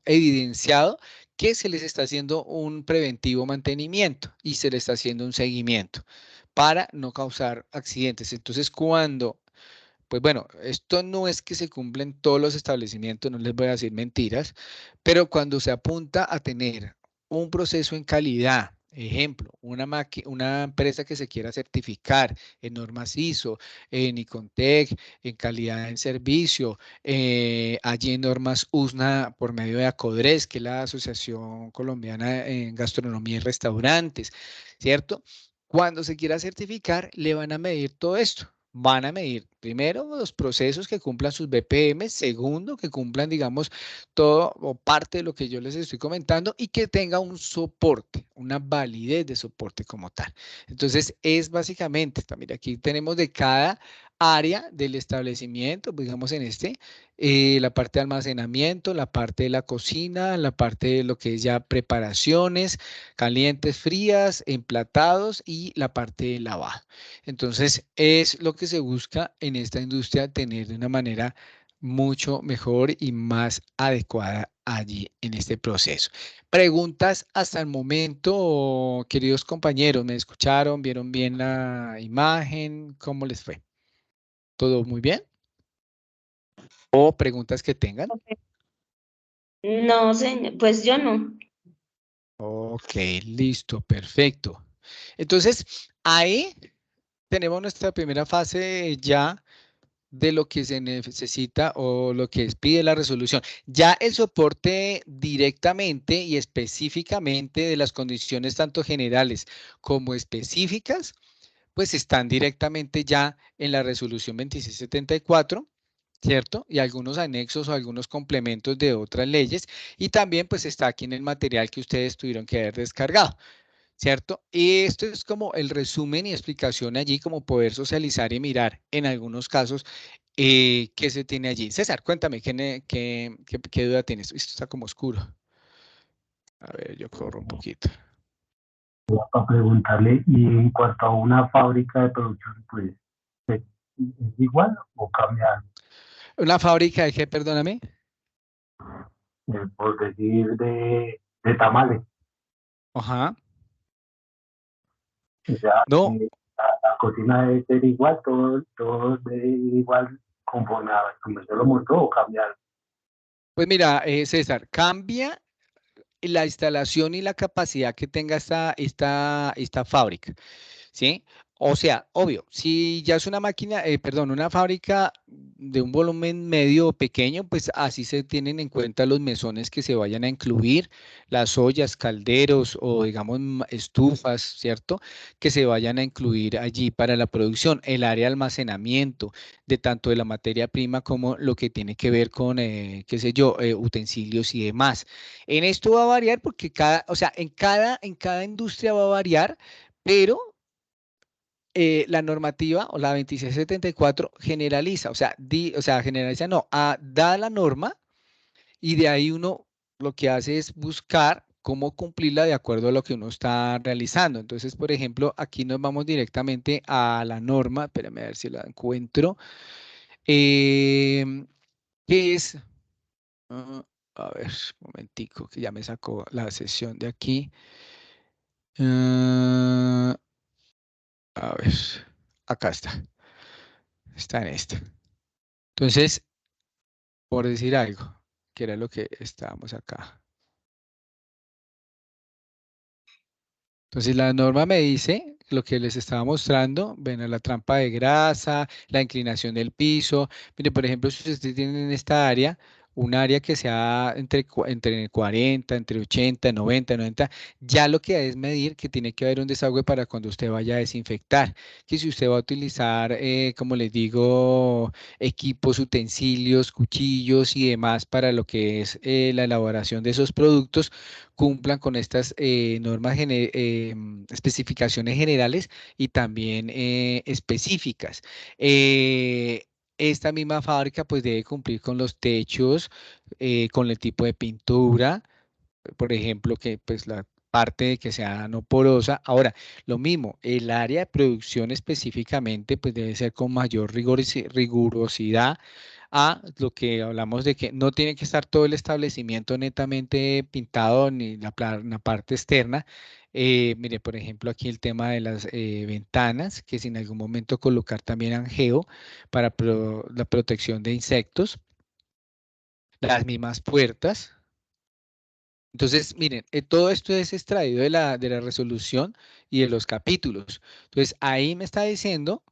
evidenciado que se les está haciendo un preventivo mantenimiento y se les está haciendo un seguimiento para no causar accidentes. Entonces, cuando, pues bueno, esto no es que se cumpla en todos los establecimientos, no les voy a decir mentiras, pero cuando se apunta a tener un proceso en calidad, ejemplo, una empresa que se quiera certificar en normas ISO, en Icontec, en calidad en servicio, allí en normas USNA por medio de ACODRES, que es la Asociación Colombiana en Gastronomía y Restaurantes, ¿cierto? Cuando se quiera certificar, le van a medir todo esto. Van a medir, primero, los procesos que cumplan sus BPM, segundo, que cumplan, digamos, todo o parte de lo que yo les estoy comentando y que tenga un soporte, una validez de soporte como tal. Entonces, es básicamente, también aquí tenemos de cada área del establecimiento, digamos en este, la parte de almacenamiento, la parte de la cocina, la parte de lo que es ya preparaciones, calientes, frías, emplatados y la parte de lavado. Entonces, es lo que se busca en esta industria, tener de una manera mucho mejor y más adecuada allí en este proceso. Preguntas hasta el momento, queridos compañeros, ¿me escucharon? ¿Vieron bien la imagen? ¿Cómo les fue? ¿Todo muy bien? ¿O preguntas que tengan? No, señor, pues yo no. Ok, listo, perfecto. Entonces, ahí tenemos nuestra primera fase ya de lo que se necesita o lo que pide la resolución. Ya el soporte directamente y específicamente de las condiciones tanto generales como específicas, pues están directamente ya en la resolución 2674, ¿cierto? Y algunos anexos o algunos complementos de otras leyes. Y también pues está aquí en el material que ustedes tuvieron que haber descargado, ¿cierto? Y esto es como el resumen y explicación allí, como poder socializar y mirar en algunos casos qué se tiene allí. César, cuéntame, ¿qué duda tienes? Esto está como oscuro. A ver, yo corro un poquito. Para preguntarle, y en cuanto a una fábrica de producción, pues, ¿es igual o cambia algo? ¿Una fábrica de qué, perdóname? Por decir, de tamales. Ajá. O sea, No, la cocina debe ser igual, todo debe ir igual conforme a como se lo montó o cambia algo. pues mira, César, cambia la instalación y la capacidad que tenga esta fábrica, ¿sí? O sea, obvio, si ya es una máquina, perdón, una fábrica de un volumen medio o pequeño, pues así se tienen en cuenta los mesones que se vayan a incluir, las ollas, calderos o digamos estufas, ¿cierto? Que se vayan a incluir allí para la producción, el área de almacenamiento de tanto de la materia prima como lo que tiene que ver con, qué sé yo, utensilios y demás. En esto va a variar porque o sea, en cada industria va a variar, pero la normativa o la 2674 generaliza, o sea, generaliza no, da la norma y de ahí uno lo que hace es buscar cómo cumplirla de acuerdo a lo que uno está realizando. Entonces, por ejemplo, aquí nos vamos directamente a la norma, espérame a ver si la encuentro, que es, ah, a ver, un momentico, que ya me sacó la sesión de aquí. Ah, a ver, acá está en esta. Entonces, por decir algo, que era lo que estábamos acá. Entonces, la norma me dice lo que les estaba mostrando, ven a la trampa de grasa, la inclinación del piso. Mire, por ejemplo, si ustedes tienen en esta área, un área que sea entre 40, entre 80, 90, 90, ya lo que es medir que tiene que haber un desagüe para cuando usted vaya a desinfectar. Que si usted va a utilizar, como les digo, equipos, utensilios, cuchillos y demás para lo que es la elaboración de esos productos, cumplan con estas normas, especificaciones generales y también específicas. Esta misma fábrica pues debe cumplir con los techos, con el tipo de pintura, por ejemplo, que pues la parte de que sea no porosa. Ahora, lo mismo, el área de producción específicamente pues debe ser con mayor rigurosidad a lo que hablamos de que no tiene que estar todo el establecimiento netamente pintado ni la parte externa. Mire, por ejemplo, aquí el tema de las ventanas, que si en algún momento colocar también angeo para la protección de insectos, las mismas puertas. Entonces, miren, todo esto es extraído de la resolución y de los capítulos. Entonces, ahí me está diciendo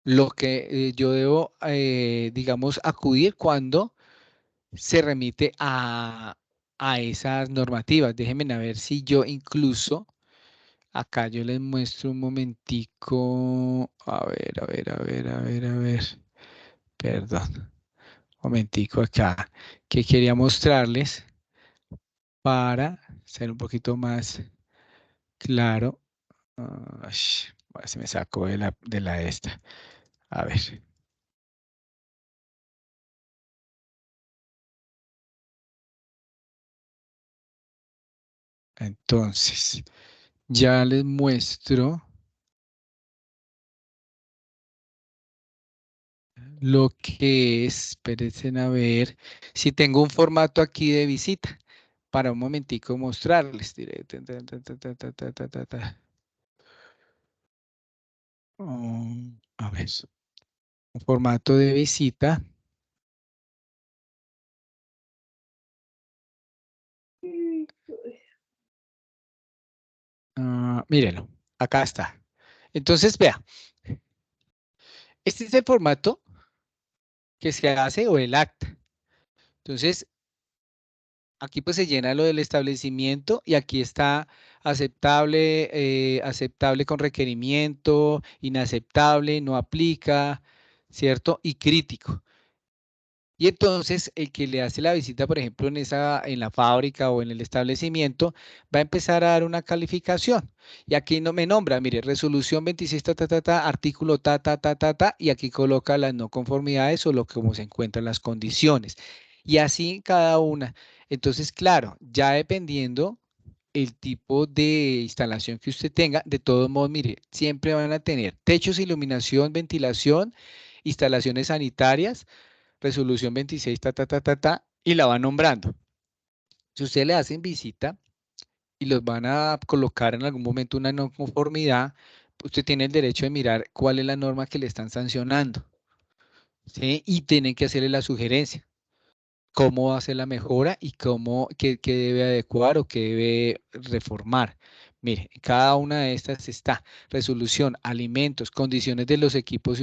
lo que yo debo, digamos, acudir cuando se remite a esas normativas. Déjenme a ver si yo incluso, acá yo les muestro un momentico, a ver, a ver, a ver, a ver, a ver, perdón, un momentico acá, que quería mostrarles para ser un poquito más claro. A ver si me sacó de la esta. A ver. Entonces, ya les muestro lo que es. Espérense a ver si tengo un formato aquí de visita para un momentico mostrarles. A ver, un formato de visita. Mírenlo, acá está. Entonces, vea, este es el formato que se hace o el acta. Entonces, aquí pues se llena lo del establecimiento y aquí está aceptable, aceptable con requerimiento, inaceptable, no aplica, ¿cierto? Y crítico. Y entonces el que le hace la visita, por ejemplo, en la fábrica o en el establecimiento, va a empezar a dar una calificación. Y aquí no me nombra, mire, resolución 26, artículo y aquí coloca las no conformidades o lo que como se encuentran las condiciones. Y así en cada una. Entonces, claro, ya dependiendo el tipo de instalación que usted tenga, de todos modos, mire, siempre van a tener techos, iluminación, ventilación, instalaciones sanitarias, resolución 26, y la va nombrando. Si usted le hacen visita y los van a colocar en algún momento una no conformidad, usted tiene el derecho de mirar cuál es la norma que le están sancionando, ¿sí? Y tienen que hacerle la sugerencia cómo hace la mejora y qué debe adecuar o qué debe reformar. Mire, en cada una de estas está resolución, alimentos, condiciones de los equipos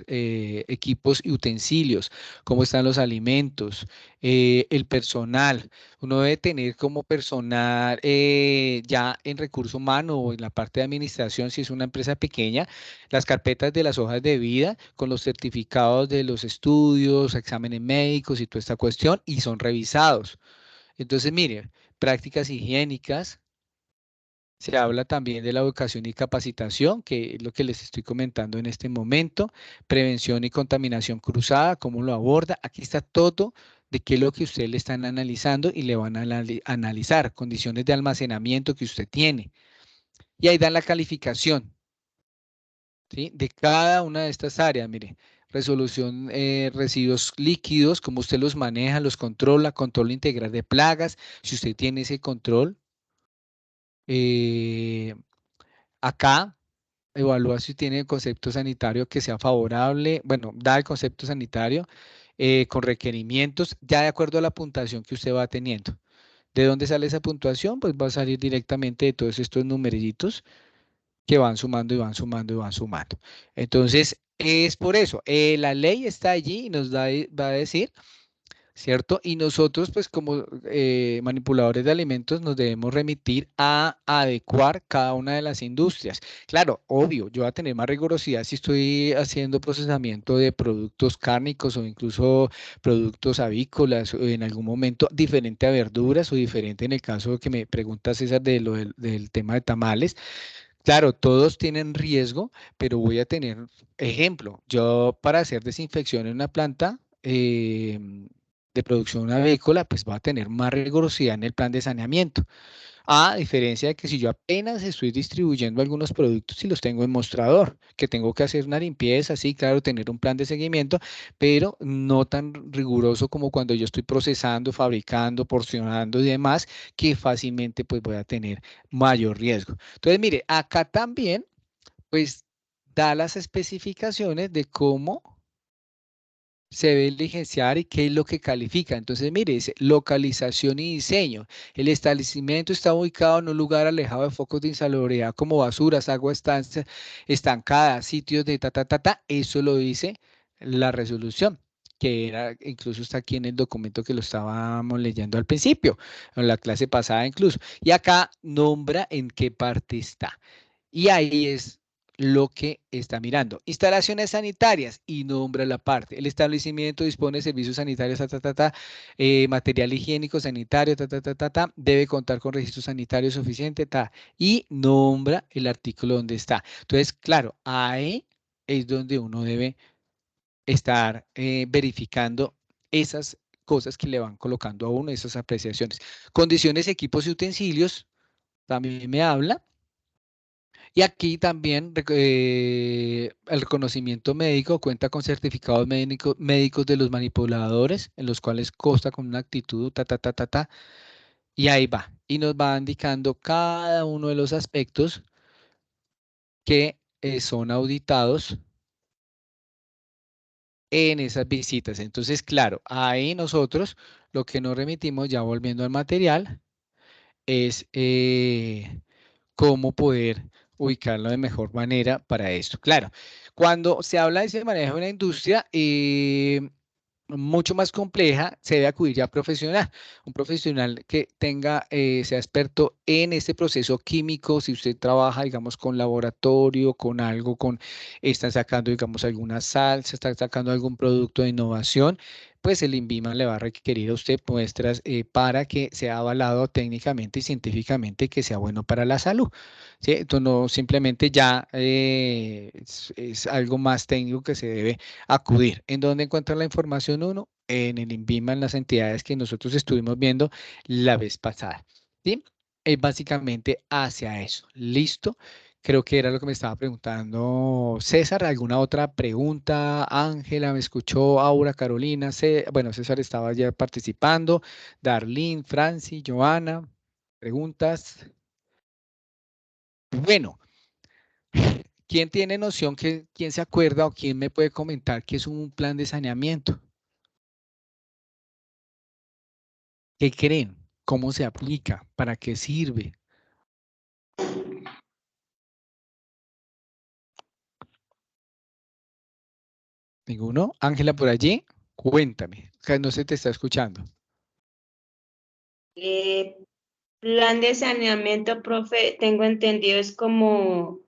equipos y utensilios, cómo están los alimentos, el personal. Uno debe tener como personal ya en recurso humano o en la parte de administración, si es una empresa pequeña, las carpetas de las hojas de vida con los certificados de los estudios, exámenes médicos y toda esta cuestión, y son revisados. Entonces, mire, prácticas higiénicas, se habla también de la educación y capacitación, que es lo que les estoy comentando en este momento, prevención y contaminación cruzada, cómo lo aborda. Aquí está todo de qué es lo que ustedes le están analizando y le van a analizar, condiciones de almacenamiento que usted tiene. Y ahí dan la calificación. ¿Sí? De cada una de estas áreas, mire, resolución, residuos líquidos, cómo usted los maneja, los controla, control integral de plagas, si usted tiene ese control. eh, Acá evalúa si tiene el concepto sanitario que sea favorable, bueno, da el concepto sanitario con requerimientos, ya de acuerdo a la puntuación que usted va teniendo. ¿De dónde sale esa puntuación? Pues va a salir directamente de todos estos numeritos que van sumando y van sumando y van sumando. Entonces, es por eso, la ley está allí y va a decir, ¿cierto? Y nosotros, pues como manipuladores de alimentos, nos debemos remitir a adecuar cada una de las industrias. Claro, obvio, yo voy a tener más rigurosidad si estoy haciendo procesamiento de productos cárnicos o incluso productos avícolas o en algún momento diferente a verduras o diferente en el caso que me pregunta César de del tema de tamales. Claro, todos tienen riesgo, pero voy a tener ejemplo. Yo para hacer desinfección en una planta de producción avícola, pues va a tener más rigurosidad en el plan de saneamiento. A diferencia de que si yo apenas estoy distribuyendo algunos productos y los tengo en mostrador, que tengo que hacer una limpieza, sí, claro, tener un plan de seguimiento, pero no tan riguroso como cuando yo estoy procesando, fabricando, porcionando y demás, que fácilmente pues voy a tener mayor riesgo. Entonces, mire, acá también pues da las especificaciones de cómo se debe diligenciar y qué es lo que califica. Entonces, mire, dice localización y diseño. El establecimiento está ubicado en un lugar alejado de focos de insalubridad como basuras, agua estancada, sitios de ta. Eso lo dice la resolución, que era, incluso está aquí en el documento que lo estábamos leyendo al principio, en la clase pasada incluso. Y acá nombra en qué parte está. Y ahí es lo que está mirando. Instalaciones sanitarias y nombra la parte. El establecimiento dispone de servicios sanitarios, material higiénico sanitario, debe contar con registro sanitario suficiente, y nombra el artículo donde está. Entonces, claro, ahí es donde uno debe estar verificando esas cosas que le van colocando a uno, esas apreciaciones. Condiciones, equipos y utensilios, también me habla. Y aquí también el reconocimiento médico cuenta con certificados médicos de los manipuladores, en los cuales consta con una actitud, y ahí va. Y nos va indicando cada uno de los aspectos que son auditados en esas visitas. Entonces, claro, ahí nosotros lo que nos remitimos, ya volviendo al material, es cómo poder ubicarlo de mejor manera para esto. Claro, cuando se habla de ese manejo de una industria, mucho más compleja, se debe acudir ya a profesional, un profesional que tenga, sea experto en este proceso químico. Si usted trabaja, digamos, con laboratorio, con algo, están sacando, digamos, alguna salsa, están sacando algún producto de innovación, pues el INVIMA le va a requerir a usted muestras para que sea avalado técnicamente y científicamente que sea bueno para la salud. ¿Sí? Entonces, no simplemente ya es algo más técnico que se debe acudir. ¿En dónde encuentra la información uno? En el INVIMA, en las entidades que nosotros estuvimos viendo la vez pasada. ¿Sí? Es básicamente hacia eso. ¿Listo? Creo que era lo que me estaba preguntando César. ¿Alguna otra pregunta? Ángela, ¿me escuchó? Aura, Carolina, bueno, César estaba ya participando. Darlene, Franci, Joana, preguntas. Bueno, ¿quién tiene noción quién se acuerda o quién me puede comentar qué es un plan de saneamiento? ¿Qué creen? ¿Cómo se aplica? ¿Para qué sirve? ¿Ninguno? Ángela, por allí, cuéntame, que no se te está escuchando. Eh, Plan de saneamiento, profe, tengo entendido, es como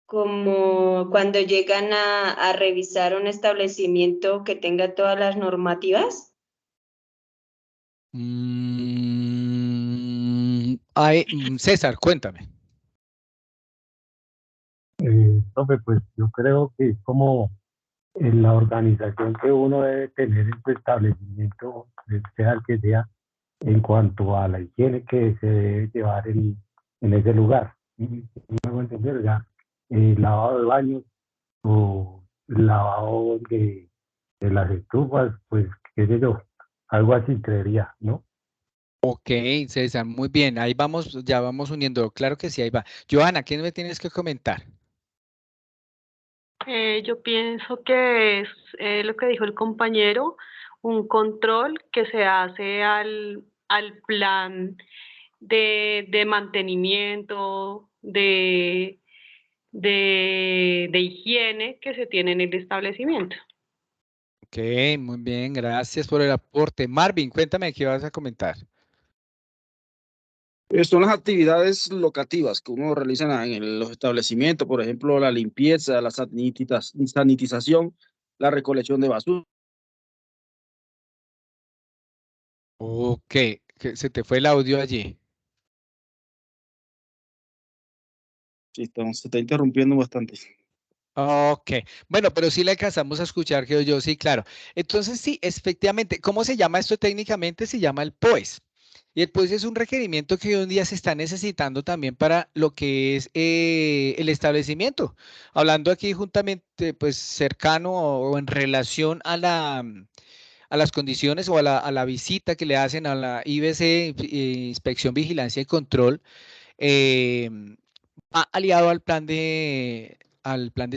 cuando llegan a revisar un establecimiento que tenga todas las normativas. César, cuéntame. Profe, pues yo creo que es como en la organización que uno debe tener en su establecimiento, sea el que sea, en cuanto a la higiene que se debe llevar en ese lugar. ¿Me hago entender? Ya, lavado de baños o lavado de las estufas, pues qué sé yo, algo así creería, ¿no? Ok, César, muy bien, ahí vamos, ya vamos uniendo, claro que sí, ahí va. Johanna, ¿qué me tienes que comentar? Yo pienso que es lo que dijo el compañero, un control que se hace al plan de mantenimiento, de higiene que se tiene en el establecimiento. Ok, muy bien, gracias por el aporte. Marvin, cuéntame qué vas a comentar. Son las actividades locativas que uno realiza en los establecimientos, por ejemplo, la limpieza, la sanitización, la recolección de basura. Ok, que se te fue el audio allí. Sí, se está interrumpiendo bastante. Ok, bueno, pero sí le alcanzamos a escuchar, que yo sí, claro. Entonces, sí, efectivamente, ¿cómo se llama esto técnicamente? Se llama el POES. Y el POES es un requerimiento que hoy en día se está necesitando también para lo que es el establecimiento. Hablando aquí juntamente, pues cercano o en relación a a las condiciones o a la visita que le hacen a la IBC, Inspección, Vigilancia y Control. eh, Aliado al plan de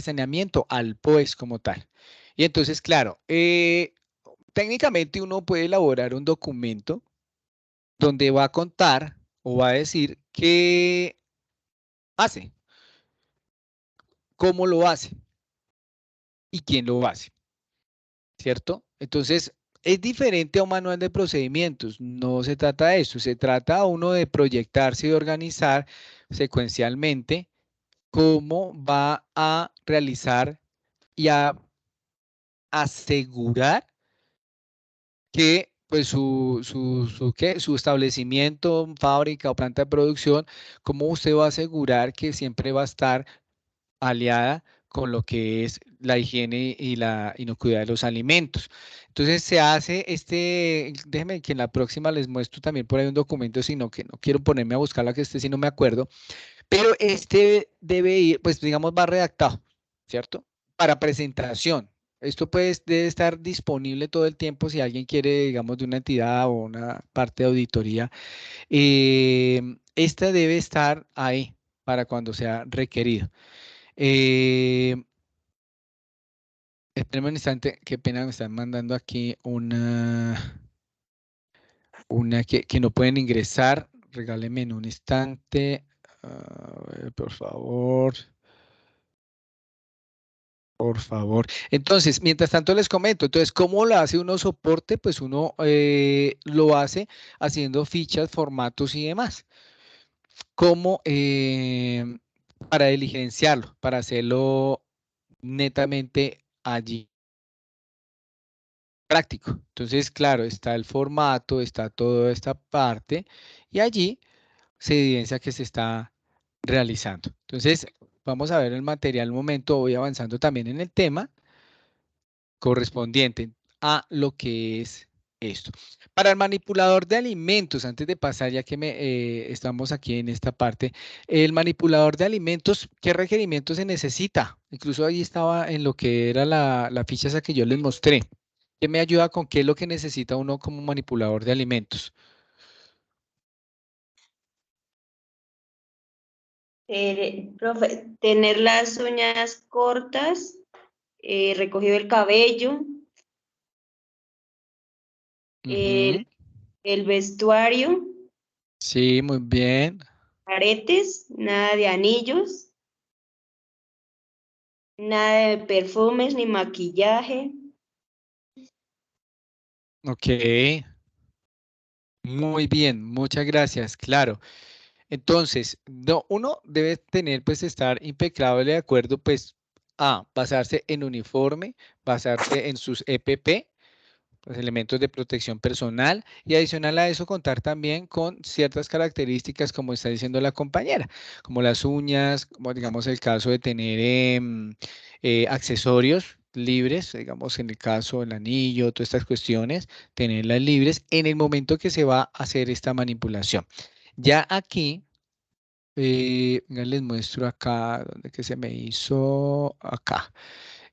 saneamiento, al POES como tal. Y entonces, claro, técnicamente uno puede elaborar un documento donde va a contar o va a decir qué hace, cómo lo hace y quién lo hace, ¿cierto? Entonces, es diferente a un manual de procedimientos. No se trata de eso, se trata uno de proyectarse y de organizar secuencialmente cómo va a realizar y a asegurar que pues su establecimiento, fábrica o planta de producción, cómo usted va a asegurar que siempre va a estar aliada con lo que es la higiene y la inocuidad de los alimentos. Entonces se hace déjenme que en la próxima les muestro también por ahí un documento, sino que no quiero ponerme a buscarla, que si no me acuerdo, pero este debe ir, pues digamos, va redactado, ¿cierto? Para presentación. Esto debe estar disponible todo el tiempo si alguien quiere, digamos, de una entidad o una parte de auditoría. Esta debe estar ahí para cuando sea requerido. Eh, Espérenme un instante, qué pena, me están mandando aquí una que no pueden ingresar. Regálenme en un instante. A ver, por favor. Por favor. Entonces, mientras tanto les comento, entonces, ¿cómo lo hace uno soporte? Pues uno lo hace haciendo fichas, formatos y demás. ¿Cómo? Para diligenciarlo, para hacerlo netamente allí práctico. Entonces, claro, está el formato, está toda esta parte y allí se evidencia que se está realizando. Entonces, vamos a ver el material un momento, voy avanzando también en el tema correspondiente a lo que es esto. Para el manipulador de alimentos, antes de pasar, ya que estamos aquí en esta parte, el manipulador de alimentos, ¿qué requerimientos se necesita? Incluso ahí estaba en lo que era la ficha esa que yo les mostré. ¿Qué me ayuda con qué es lo que necesita uno como manipulador de alimentos? Profe, tener las uñas cortas, recogido el cabello, Ujú. el vestuario, Sí, muy bien. aretes, nada de anillos, nada de perfumes ni maquillaje. Ok. Muy bien, muchas gracias. Claro. Entonces, no, uno debe tener, pues, estar impecable de acuerdo, pues, a basarse en uniforme, basarse en sus EPP, los elementos de protección personal, y adicional a eso contar también con ciertas características, como está diciendo la compañera, como las uñas, como digamos el caso de tener accesorios libres, digamos en el caso del anillo, todas estas cuestiones, tenerlas libres en el momento que se va a hacer esta manipulación. Ya aquí venga, les muestro acá, donde que se me hizo acá.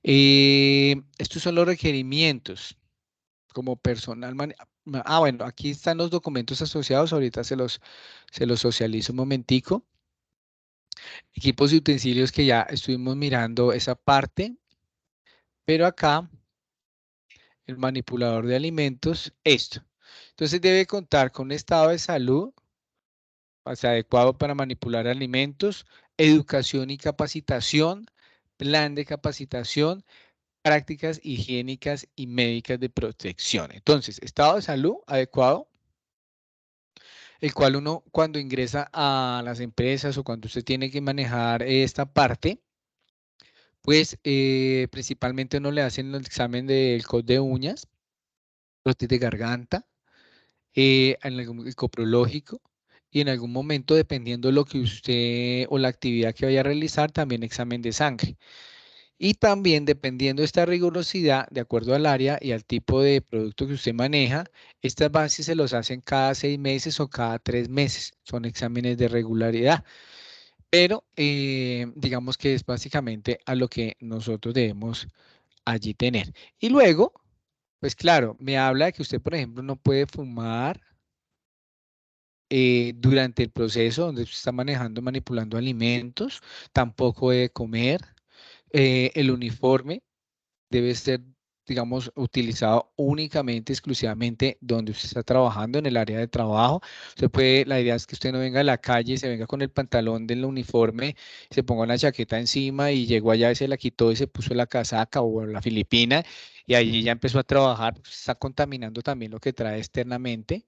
Estos son los requerimientos como personal. Bueno, aquí están los documentos asociados, ahorita se los socializo un momentico. Equipos y utensilios que ya estuvimos mirando esa parte, pero acá el manipulador de alimentos, esto. Entonces debe contar con un estado de salud, o sea, adecuado para manipular alimentos, educación y capacitación, plan de capacitación, prácticas higiénicas y médicas de protección. Entonces, estado de salud adecuado, el cual uno cuando ingresa a las empresas o cuando usted tiene que manejar esta parte, pues principalmente uno le hacen el examen del COD de uñas, brotes de garganta, en el coprológico y en algún momento, dependiendo de lo que usted o la actividad que vaya a realizar, también examen de sangre. Y también dependiendo de esta rigurosidad, de acuerdo al área y al tipo de producto que usted maneja, estas bases se los hacen cada 6 meses o cada 3 meses. Son exámenes de regularidad. Pero digamos que es básicamente a lo que nosotros debemos allí tener. Y luego, pues claro, me habla de que usted, por ejemplo, no puede fumar durante el proceso donde usted está manejando, manipulando alimentos, tampoco debe comer. El uniforme debe ser, digamos, utilizado únicamente, exclusivamente donde usted está trabajando, en el área de trabajo. Usted puede, la idea es que usted no venga a la calle y se venga con el pantalón del uniforme, se ponga una chaqueta encima y llegó allá y se la quitó y se puso la casaca o la filipina y allí ya empezó a trabajar, pues, está contaminando también lo que trae externamente.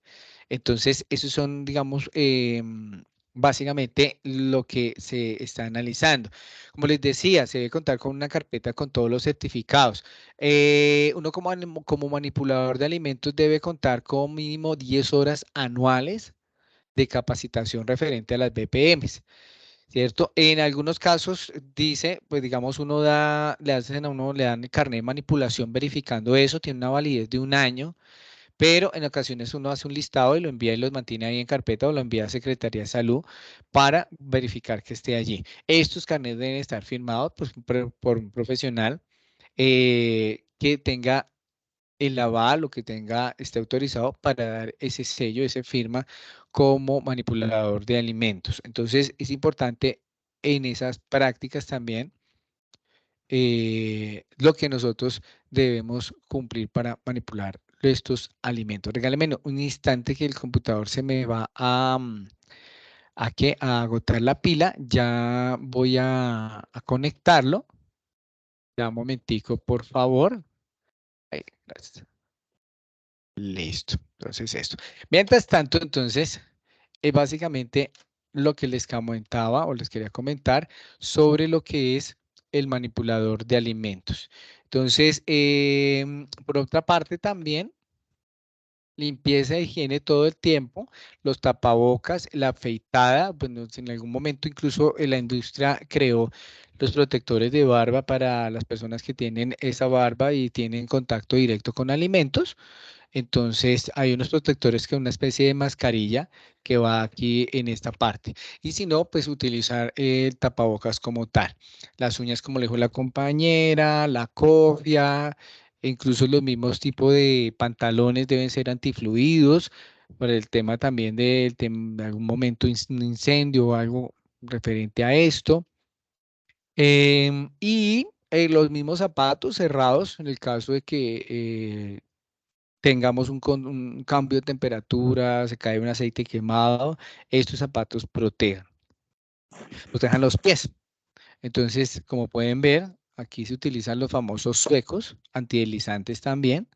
Entonces, esos son, digamos, básicamente lo que se está analizando. Como les decía, se debe contar con una carpeta con todos los certificados. Uno como manipulador de alimentos debe contar con mínimo 10 horas anuales de capacitación referente a las BPMs, ¿cierto? En algunos casos dice, pues digamos, le dan el carnet de manipulación verificando eso, tiene una validez de 1 año, pero en ocasiones uno hace un listado y lo envía y los mantiene ahí en carpeta o lo envía a Secretaría de Salud para verificar que esté allí. Estos carnets deben estar firmados por un profesional que tenga el aval o que esté autorizado para dar ese sello, esa firma como manipulador de alimentos. Entonces es importante en esas prácticas también lo que nosotros debemos cumplir para manipular estos alimentos. Regáleme un instante que el computador se me va a agotar la pila. Ya voy a conectarlo. Ya un momentico, por favor. Ahí, gracias. Listo. Entonces esto. Mientras tanto, entonces, básicamente lo que les comentaba o les quería comentar sobre lo que es el manipulador de alimentos. Entonces, por otra parte también, limpieza e higiene todo el tiempo, los tapabocas, la afeitada, bueno, en algún momento incluso la industria creó los protectores de barba para las personas que tienen esa barba y tienen contacto directo con alimentos. Entonces hay unos protectores que es una especie de mascarilla que va aquí en esta parte. Y si no, pues utilizar el tapabocas como tal. Las uñas, como le dijo la compañera, la cofia, e incluso los mismos tipos de pantalones deben ser antifluidos por el tema también de algún momento un incendio o algo referente a esto. Y los mismos zapatos cerrados en el caso de que tengamos un cambio de temperatura, se cae un aceite quemado, estos zapatos protejan los pies. Entonces, como pueden ver, aquí se utilizan los famosos suecos, antideslizantes también,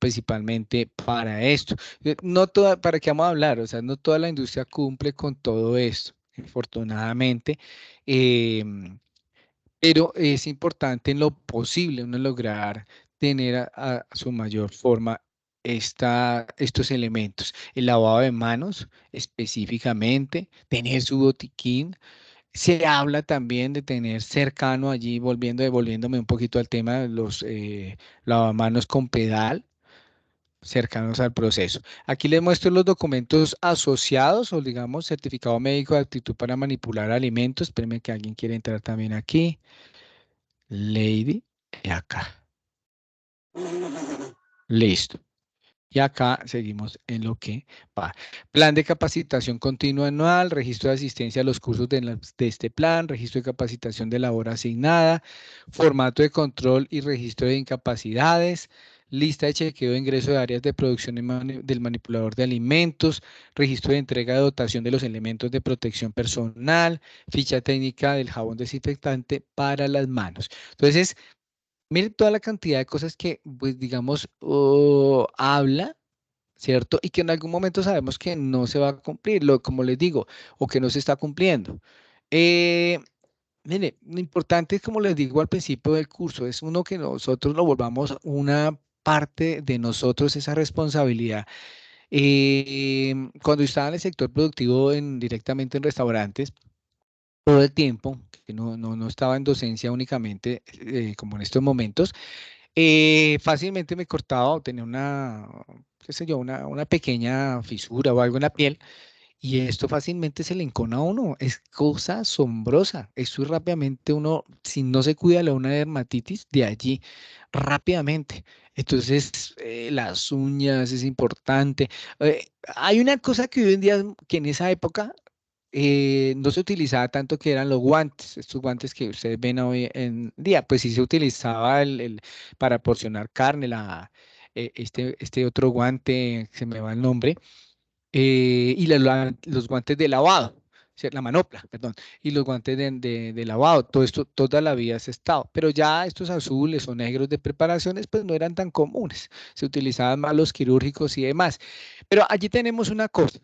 principalmente para esto. No toda, ¿para qué vamos a hablar? O sea, no toda la industria cumple con todo esto, afortunadamente. em, pero es importante en lo posible uno lograr tener a su mayor forma estos elementos. El lavado de manos específicamente, tener su botiquín. Se habla también de tener cercano allí, devolviéndome un poquito al tema de los lavamanos con pedal cercanos al proceso. Aquí les muestro los documentos asociados o digamos certificado médico de aptitud para manipular alimentos. Espérenme que alguien quiere entrar también aquí. Lady, y acá. Listo. Y acá seguimos en lo que va. Plan de capacitación continua anual, registro de asistencia a los cursos de este plan, registro de capacitación de la hora asignada, formato de control y registro de incapacidades, lista de chequeo de ingreso de áreas de producción del manipulador de alimentos, registro de entrega de dotación de los elementos de protección personal, ficha técnica del jabón desinfectante para las manos. Entonces, miren toda la cantidad de cosas que, pues, digamos, habla, ¿cierto? Y que en algún momento sabemos que no se va a cumplir, como les digo, o que no se está cumpliendo. Eh, Mire, lo importante es, como les digo al principio del curso, es uno que nosotros lo volvamos una parte de nosotros, esa responsabilidad. Cuando yo estaba en el sector productivo directamente en restaurantes, todo el tiempo, que no estaba en docencia únicamente, como en estos momentos, fácilmente me cortaba o tenía qué sé yo, una pequeña fisura o algo en la piel y esto fácilmente se le encona a uno. Es cosa asombrosa. Esto es rápidamente uno, si no se cuida, le da una dermatitis de allí rápidamente. Entonces, las uñas es importante. Hay una cosa que hoy en día, que en esa época no se utilizaba tanto, que eran los guantes, estos guantes que ustedes ven hoy en día, pues sí se utilizaba para porcionar carne, este otro guante, se me va el nombre, y los guantes de lavado, la manopla, perdón, y los guantes de lavado, todo esto toda la vida se ha estado, pero ya estos azules o negros de preparaciones pues no eran tan comunes, se utilizaban más los quirúrgicos y demás, pero allí tenemos una cosa.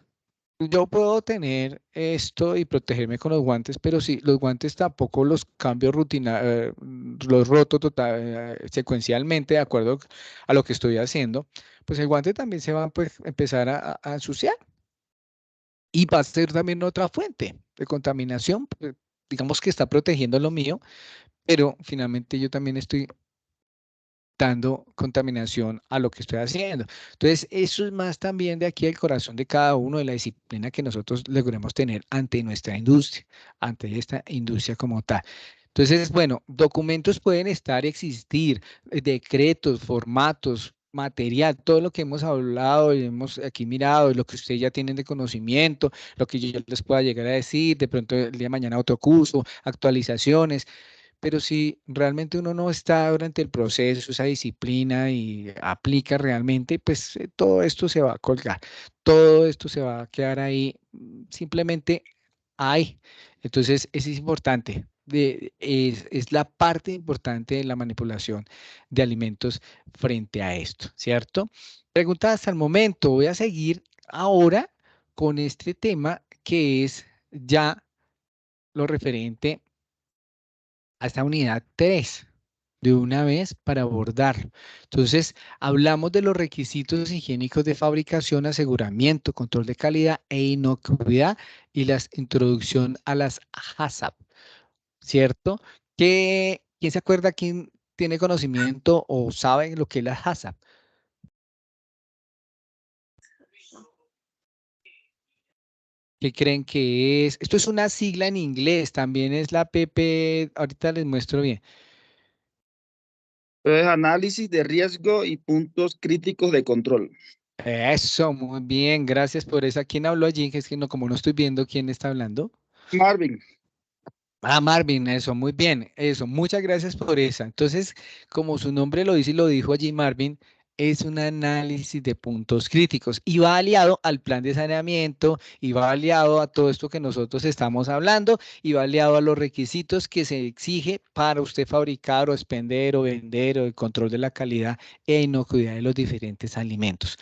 Yo puedo tener esto y protegerme con los guantes, pero si los guantes tampoco los cambio los roto secuencialmente de acuerdo a lo que estoy haciendo, pues el guante también se va a pues, empezar a ensuciar y va a ser también otra fuente de contaminación. Digamos que está protegiendo lo mío, pero finalmente yo también estoy dando contaminación a lo que estoy haciendo. Entonces, eso es más también de aquí el corazón de cada uno, de la disciplina que nosotros logremos tener ante nuestra industria, ante esta industria como tal. Entonces, bueno, documentos pueden estar y existir, decretos, formatos, material, todo lo que hemos hablado y hemos aquí mirado, y lo que ustedes ya tienen de conocimiento, lo que yo les pueda llegar a decir, de pronto el día de mañana otro curso, actualizaciones. Pero si realmente uno no está durante el proceso, esa disciplina y aplica realmente, pues todo esto se va a colgar, todo esto se va a quedar ahí simplemente Ay, entonces eso es importante. Es la parte importante de la manipulación de alimentos frente a esto, ¿cierto? Pregunta hasta el momento. Voy a seguir ahora con este tema que es ya lo referente a esta unidad 3 de una vez para abordarlo. Entonces, hablamos de los requisitos higiénicos de fabricación, aseguramiento, control de calidad e inocuidad y la introducción a las HACCP, ¿cierto? ¿Quién se acuerda, quién tiene conocimiento o sabe lo que es la HACCP? ¿Qué creen que es? Esto es una sigla en inglés, también es la PP, ahorita les muestro bien. Es análisis de riesgo y puntos críticos de control. Eso, muy bien, gracias por esa. ¿Quién habló allí? Que es que no, como no estoy viendo quién está hablando. Marvin. Ah, Marvin, eso, muy bien, eso, muchas gracias por esa. Entonces, como su nombre lo dice y lo dijo allí Marvin, es un análisis de puntos críticos y va aliado al plan de saneamiento y va aliado a todo esto que nosotros estamos hablando y va aliado a los requisitos que se exige para usted fabricar o expender o vender o el control de la calidad e inocuidad de los diferentes alimentos.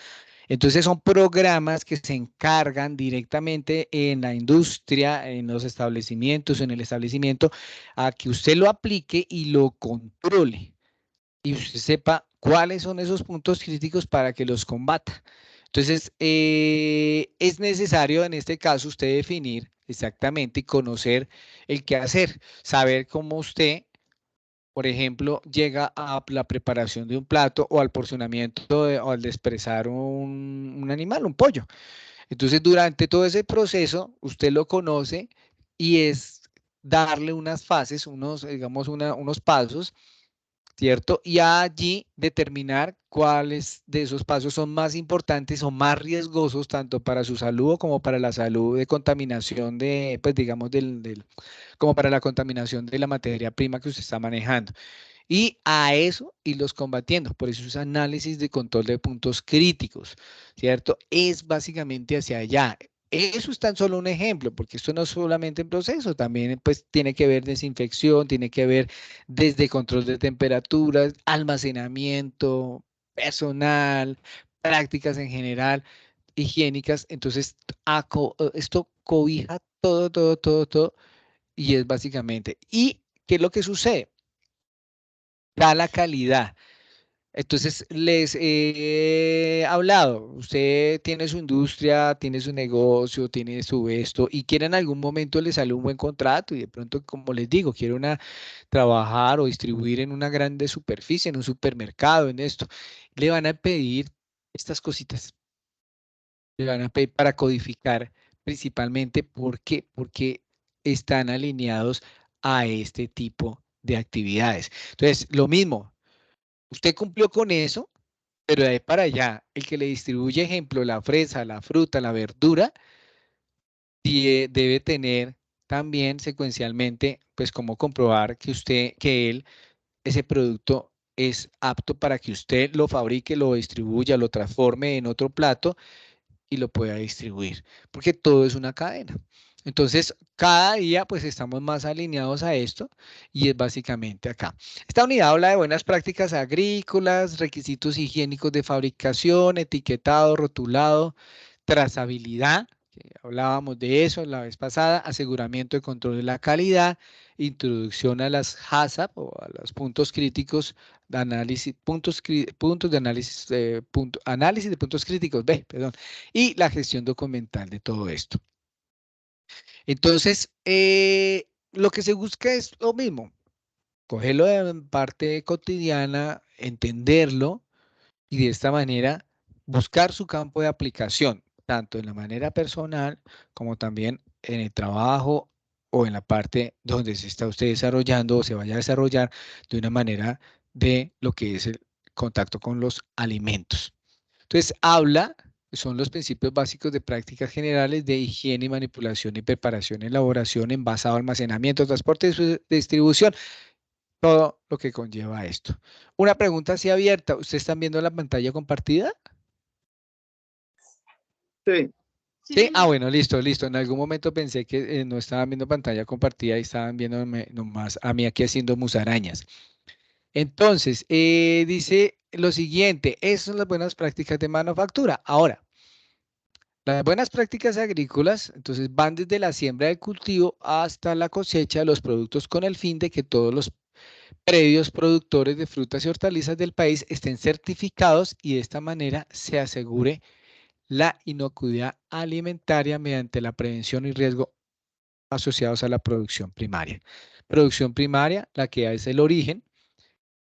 Entonces son programas que se encargan directamente en la industria, en los establecimientos, en el establecimiento, a que usted lo aplique y lo controle y usted sepa cuáles son esos puntos críticos para que los combata. Entonces, es necesario en este caso usted definir exactamente y conocer el qué hacer, saber cómo usted, por ejemplo, llega a la preparación de un plato o al porcionamiento o al expresar un animal, un pollo. Entonces, durante todo ese proceso, usted lo conoce y es darle unas fases, digamos, unos pasos, ¿cierto? Y allí determinar cuáles de esos pasos son más importantes o más riesgosos, tanto para su salud como para la salud de contaminación de, pues digamos, como para la contaminación de la materia prima que usted está manejando. Y a eso irlos combatiendo. Por eso es análisis de control de puntos críticos, ¿cierto? Es básicamente hacia allá. Eso es tan solo un ejemplo, porque esto no es solamente en proceso, también pues tiene que ver desinfección, tiene que ver desde control de temperaturas, almacenamiento, personal, prácticas en general, higiénicas. Entonces, esto cobija todo, todo, todo, todo, y es básicamente. ¿Y qué es lo que sucede? Da la calidad. Entonces, les he hablado, usted tiene su industria, tiene su negocio, tiene su esto, y quiere en algún momento le sale un buen contrato y de pronto, como les digo, quiere trabajar o distribuir en una grande superficie, en un supermercado, en esto, le van a pedir estas cositas, le van a pedir para codificar principalmente, ¿por qué? Porque están alineados a este tipo de actividades. Entonces, lo mismo. Usted cumplió con eso, pero de ahí para allá, el que le distribuye, ejemplo, la fresa, la fruta, la verdura, debe tener también secuencialmente, pues, cómo comprobar que él, ese producto es apto para que usted lo fabrique, lo distribuya, lo transforme en otro plato y lo pueda distribuir, porque todo es una cadena. Entonces, cada día pues estamos más alineados a esto y es básicamente acá. Esta unidad habla de buenas prácticas agrícolas, requisitos higiénicos de fabricación, etiquetado, rotulado, trazabilidad, que hablábamos de eso la vez pasada, aseguramiento de control de la calidad, introducción a las HACCP o a los puntos críticos de análisis, puntos de análisis, análisis de puntos críticos, perdón, y la gestión documental de todo esto. Entonces, lo que se busca es lo mismo, cogerlo de parte cotidiana, entenderlo y de esta manera buscar su campo de aplicación, tanto en la manera personal como también en el trabajo o en la parte donde se está usted desarrollando o se vaya a desarrollar de una manera de lo que es el contacto con los alimentos. Entonces, son los principios básicos de prácticas generales de higiene, manipulación y preparación, elaboración, envasado, almacenamiento, transporte y distribución, todo lo que conlleva esto. Una pregunta así abierta, ¿ustedes están viendo la pantalla compartida? Sí. Sí, señor. bueno, listo, listo. En algún momento pensé que no estaban viendo pantalla compartida y estaban viendo nomás a mí aquí haciendo musarañas. Entonces, dice lo siguiente, esas son las buenas prácticas de manufactura. Ahora, las buenas prácticas agrícolas, entonces van desde la siembra del cultivo hasta la cosecha de los productos con el fin de que todos los previos productores de frutas y hortalizas del país estén certificados y de esta manera se asegure la inocuidad alimentaria mediante la prevención y riesgo asociados a la producción primaria. Producción primaria, la que es el origen,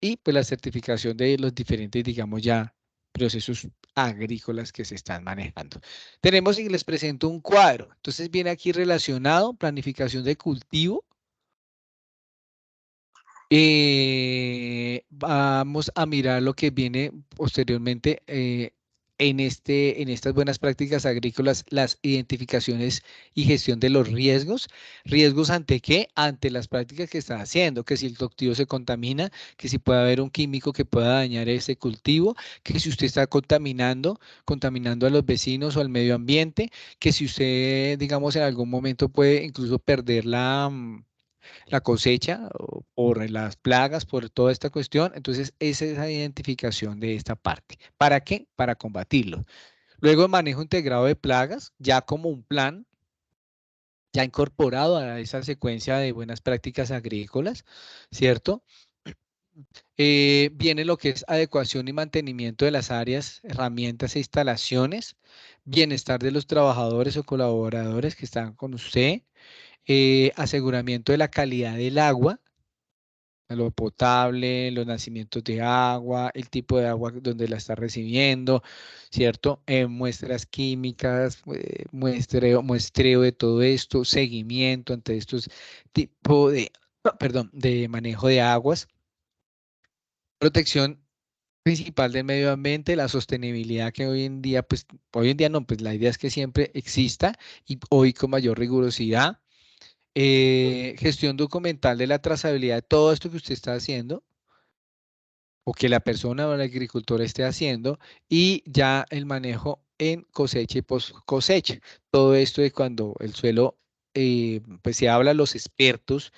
y pues la certificación de los diferentes, digamos ya, procesos agrícolas que se están manejando. Tenemos y les presento un cuadro. Entonces viene aquí relacionado, planificación de cultivo. Vamos a mirar lo que viene posteriormente en estas buenas prácticas agrícolas, las identificaciones y gestión de los riesgos. ¿Riesgos ante qué? Ante las prácticas que están haciendo, que si el cultivo se contamina, que si puede haber un químico que pueda dañar ese cultivo, que si usted está contaminando a los vecinos o al medio ambiente, que si usted, digamos, en algún momento puede incluso perder la cosecha o por las plagas, por toda esta cuestión. Entonces, esa es la identificación de esta parte. ¿Para qué? Para combatirlo. Luego, el manejo integrado de plagas, ya como un plan, ya incorporado a esa secuencia de buenas prácticas agrícolas, ¿cierto? Viene lo que es adecuación y mantenimiento de las áreas, herramientas e instalaciones, bienestar de los trabajadores o colaboradores que están con usted, aseguramiento de la calidad del agua, lo potable, los nacimientos de agua, el tipo de agua donde la está recibiendo, ¿cierto? Muestras químicas, muestreo de todo esto, seguimiento ante estos tipos de, perdón, de manejo de aguas, protección principal del medio ambiente, la sostenibilidad que hoy en día, pues, hoy en día no, pues la idea es que siempre exista y hoy con mayor rigurosidad. Gestión documental de la trazabilidad de todo esto que usted está haciendo o que la persona o el agricultor esté haciendo y ya el manejo en cosecha y post cosecha. Todo esto de cuando el suelo, pues se habla a los expertos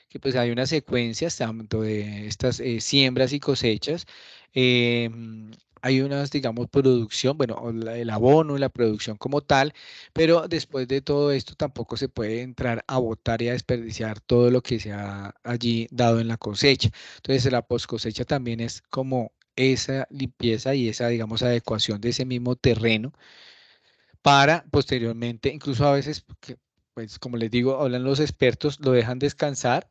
que pues hay unas secuencias tanto de estas siembras y cosechas. Hay unas, digamos, producción, bueno, o el abono y la producción como tal, pero después de todo esto tampoco se puede entrar a botar y a desperdiciar todo lo que se ha allí dado en la cosecha. Entonces, la post cosecha también es como esa limpieza y esa, digamos, adecuación de ese mismo terreno para posteriormente, incluso a veces, pues como les digo, hablan los expertos, lo dejan descansar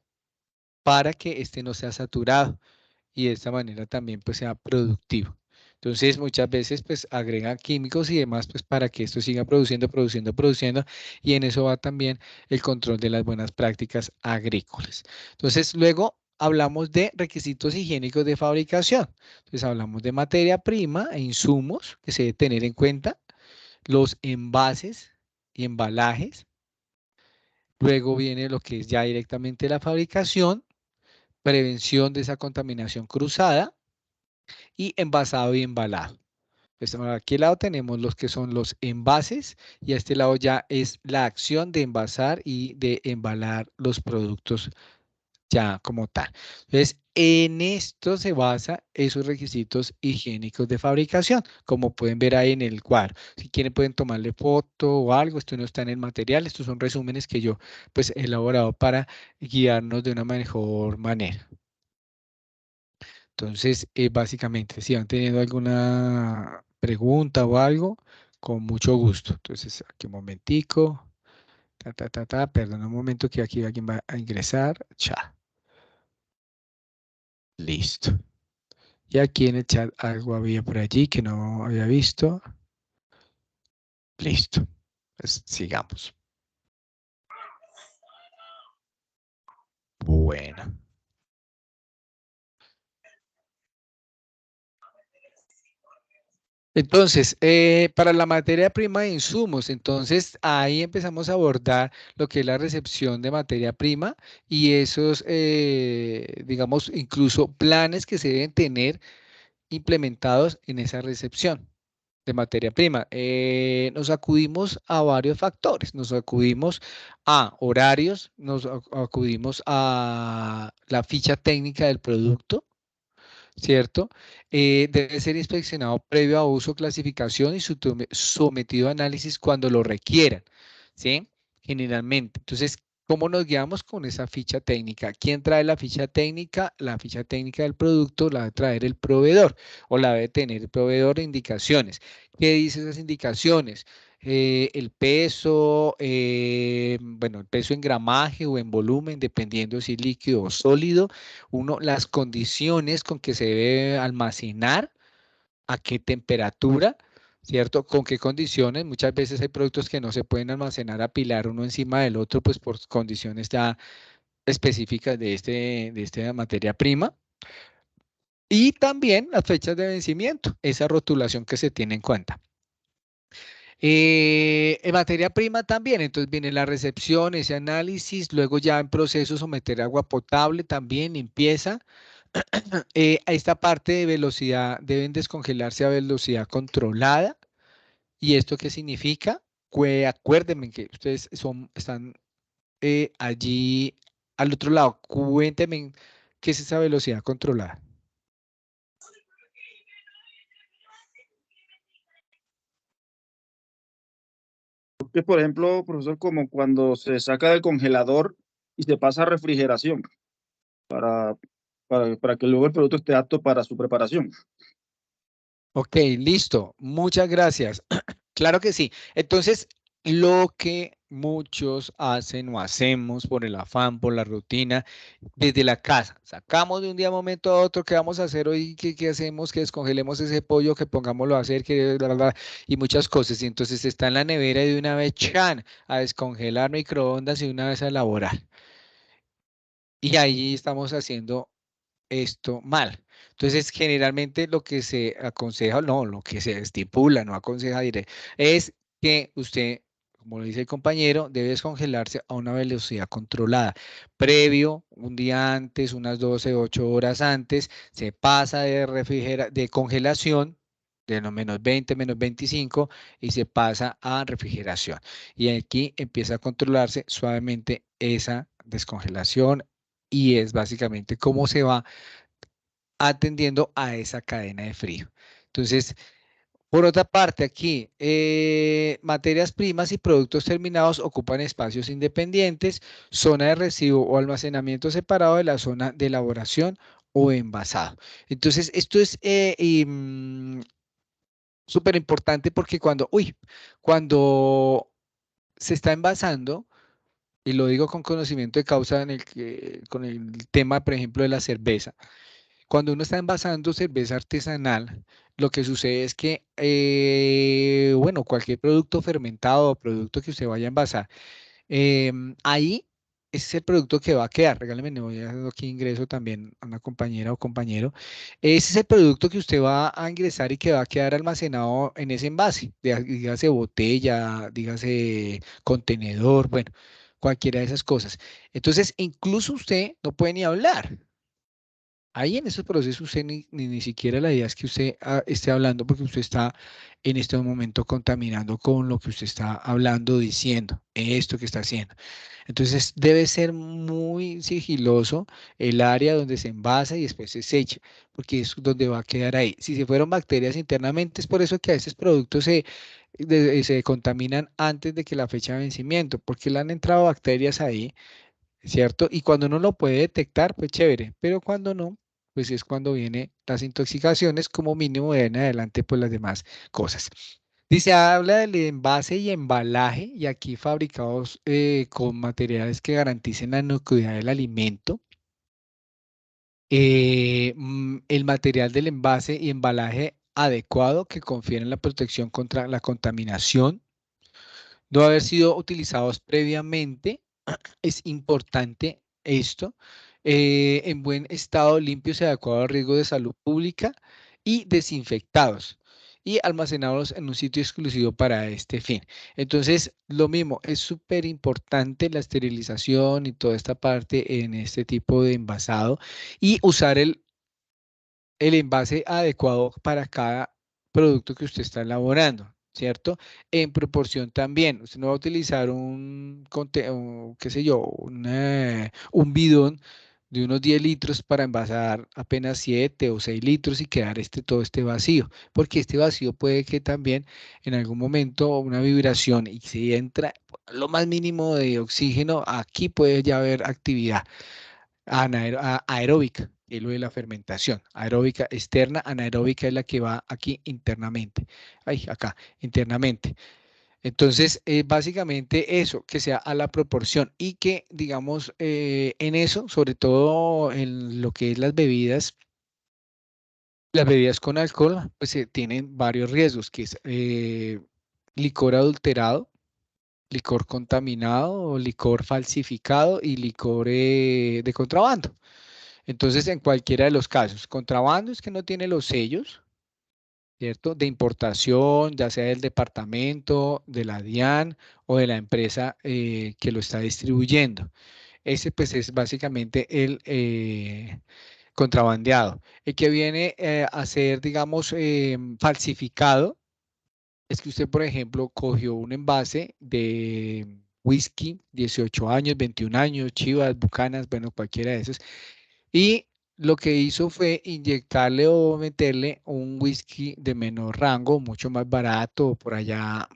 para que este no sea saturado y de esta manera también pues sea productivo. Entonces muchas veces pues agregan químicos y demás pues para que esto siga produciendo y en eso va también el control de las buenas prácticas agrícolas. Entonces luego hablamos de requisitos higiénicos de fabricación. Entonces hablamos de materia prima e insumos que se debe tener en cuenta, los envases y embalajes. Luego viene lo que es ya directamente la fabricación, prevención de esa contaminación cruzada y envasado y embalado. Pues, aquí al lado tenemos los que son los envases y a este lado ya es la acción de envasar y de embalar los productos ya como tal. Entonces, en esto se basa esos requisitos higiénicos de fabricación, como pueden ver ahí en el cuadro. Si quieren pueden tomarle foto o algo, esto no está en el material, estos son resúmenes que yo pues he elaborado para guiarnos de una mejor manera. Entonces, básicamente, si van teniendo alguna pregunta o algo, con mucho gusto. Entonces, aquí un momentico. Perdón un momento que aquí alguien va a ingresar. Ya. Listo. Y aquí en el chat algo había por allí que no había visto. Listo. Pues sigamos. Bueno. Entonces, para la materia prima de insumos, entonces ahí empezamos a abordar lo que es la recepción de materia prima y esos, digamos, incluso planes que se deben tener implementados en esa recepción. de materia prima. Nos acudimos a varios factores, nos acudimos a horarios, nos acudimos a la ficha técnica del producto, ¿cierto? Debe ser inspeccionado previo a uso, clasificación y sometido a análisis cuando lo requieran, ¿sí? Generalmente. Entonces, ¿cómo nos guiamos con esa ficha técnica? ¿Quién trae la ficha técnica? La ficha técnica del producto la debe traer el proveedor o la debe tener el proveedor de indicaciones. ¿Qué dice esas indicaciones? El peso, bueno, el peso en gramaje o en volumen, dependiendo si es líquido o sólido. Uno, las condiciones con que se debe almacenar, a qué temperatura, ¿cierto? ¿Con qué condiciones? Muchas veces hay productos que no se pueden almacenar apilar uno encima del otro, pues por condiciones ya específicas de esta materia prima. Y también las fechas de vencimiento, esa rotulación que se tiene en cuenta. En materia prima también, entonces viene la recepción, ese análisis, luego ya en proceso someter agua potable también, limpieza. A esta parte de velocidad deben descongelarse a velocidad controlada. ¿Y esto qué significa? Acuérdenme que ustedes están allí al otro lado. Cuéntenme qué es esa velocidad controlada. Que, por ejemplo, profesor, como cuando se saca del congelador y se pasa a refrigeración para que luego el producto esté apto para su preparación. Ok, listo. Muchas gracias. Claro que sí. Entonces, lo que muchos hacen o hacemos por el afán, por la rutina, desde la casa, sacamos de un día a momento a otro, ¿qué vamos a hacer hoy? ¿Qué hacemos? Que descongelemos ese pollo, que pongámoslo a hacer, que bla, bla, bla, y muchas cosas. Y entonces está en la nevera y de una vez, ¡chan!, a descongelar microondas y de una vez a elaborar. Y ahí estamos haciendo esto mal. Entonces, generalmente lo que se aconseja, no, lo que se estipula, no aconseja directo, es que usted, como lo dice el compañero, debe descongelarse a una velocidad controlada. Previo, un día antes, unas 12, 8 horas antes, se pasa de congelación de los -20, -25 y se pasa a refrigeración. Y aquí empieza a controlarse suavemente esa descongelación y es básicamente cómo se va atendiendo a esa cadena de frío. Entonces, por otra parte, aquí, materias primas y productos terminados ocupan espacios independientes, zona de recibo o almacenamiento separado de la zona de elaboración o envasado. Entonces, esto es súper importante porque cuando se está envasando, y lo digo con conocimiento de causa con el tema, por ejemplo, de la cerveza. Cuando uno está envasando cerveza artesanal, lo que sucede es que, bueno, cualquier producto fermentado o producto que usted vaya a envasar, ahí ese es el producto que va a quedar. Regáleme, no voy a hacer aquí ingreso también a una compañera o compañero. Ese es el producto que usted va a ingresar y que va a quedar almacenado en ese envase, dígase botella, dígase contenedor, bueno, cualquiera de esas cosas. Entonces, incluso usted no puede ni hablar. Ahí en esos procesos usted ni siquiera la idea es que usted esté hablando porque usted está en este momento contaminando con lo que usted está hablando, diciendo, esto que está haciendo. Entonces debe ser muy sigiloso el área donde se envasa y después se echa, porque es donde va a quedar ahí. Si se fueron bacterias internamente, es por eso que a veces productos se contaminan antes de que la fecha de vencimiento, porque le han entrado bacterias ahí, ¿cierto? Y cuando uno lo puede detectar, pues chévere, pero cuando no, pues es cuando vienen las intoxicaciones, como mínimo de ahí en adelante, pues las demás cosas. Dice, habla del envase y embalaje, y aquí fabricados con materiales que garanticen la inocuidad del alimento. El material del envase y embalaje adecuado que confieren la protección contra la contaminación, no haber sido utilizados previamente. Es importante esto, en buen estado, limpios y adecuados al riesgo de salud pública y desinfectados y almacenados en un sitio exclusivo para este fin. Entonces, lo mismo, es súper importante la esterilización y toda esta parte en este tipo de envasado y usar el envase adecuado para cada producto que usted está elaborando, ¿cierto? En proporción también, usted no va a utilizar qué sé yo, un bidón de unos 10 litros para envasar apenas 7 o 6 litros y quedar todo este vacío, porque este vacío puede que también en algún momento una vibración y si entra lo más mínimo de oxígeno, aquí puede ya haber actividad aeróbica, que es lo de la fermentación. Aeróbica externa, anaeróbica es la que va aquí internamente. Ay, acá, internamente. Entonces, básicamente eso, que sea a la proporción y que, digamos, en eso, sobre todo en lo que es las bebidas con alcohol, pues tienen varios riesgos, que es licor adulterado, licor contaminado, licor falsificado y licor de contrabando. Entonces, en cualquiera de los casos, contrabando es que no tiene los sellos, ¿cierto? De importación, ya sea del departamento, de la DIAN o de la empresa que lo está distribuyendo. Ese pues es básicamente el contrabandeado. El que viene a ser, digamos, falsificado es que usted, por ejemplo, cogió un envase de whisky, 18 años, 21 años, Chivas, Bucanas, bueno, cualquiera de esos, y lo que hizo fue inyectarle o meterle un whisky de menor rango, mucho más barato, por allá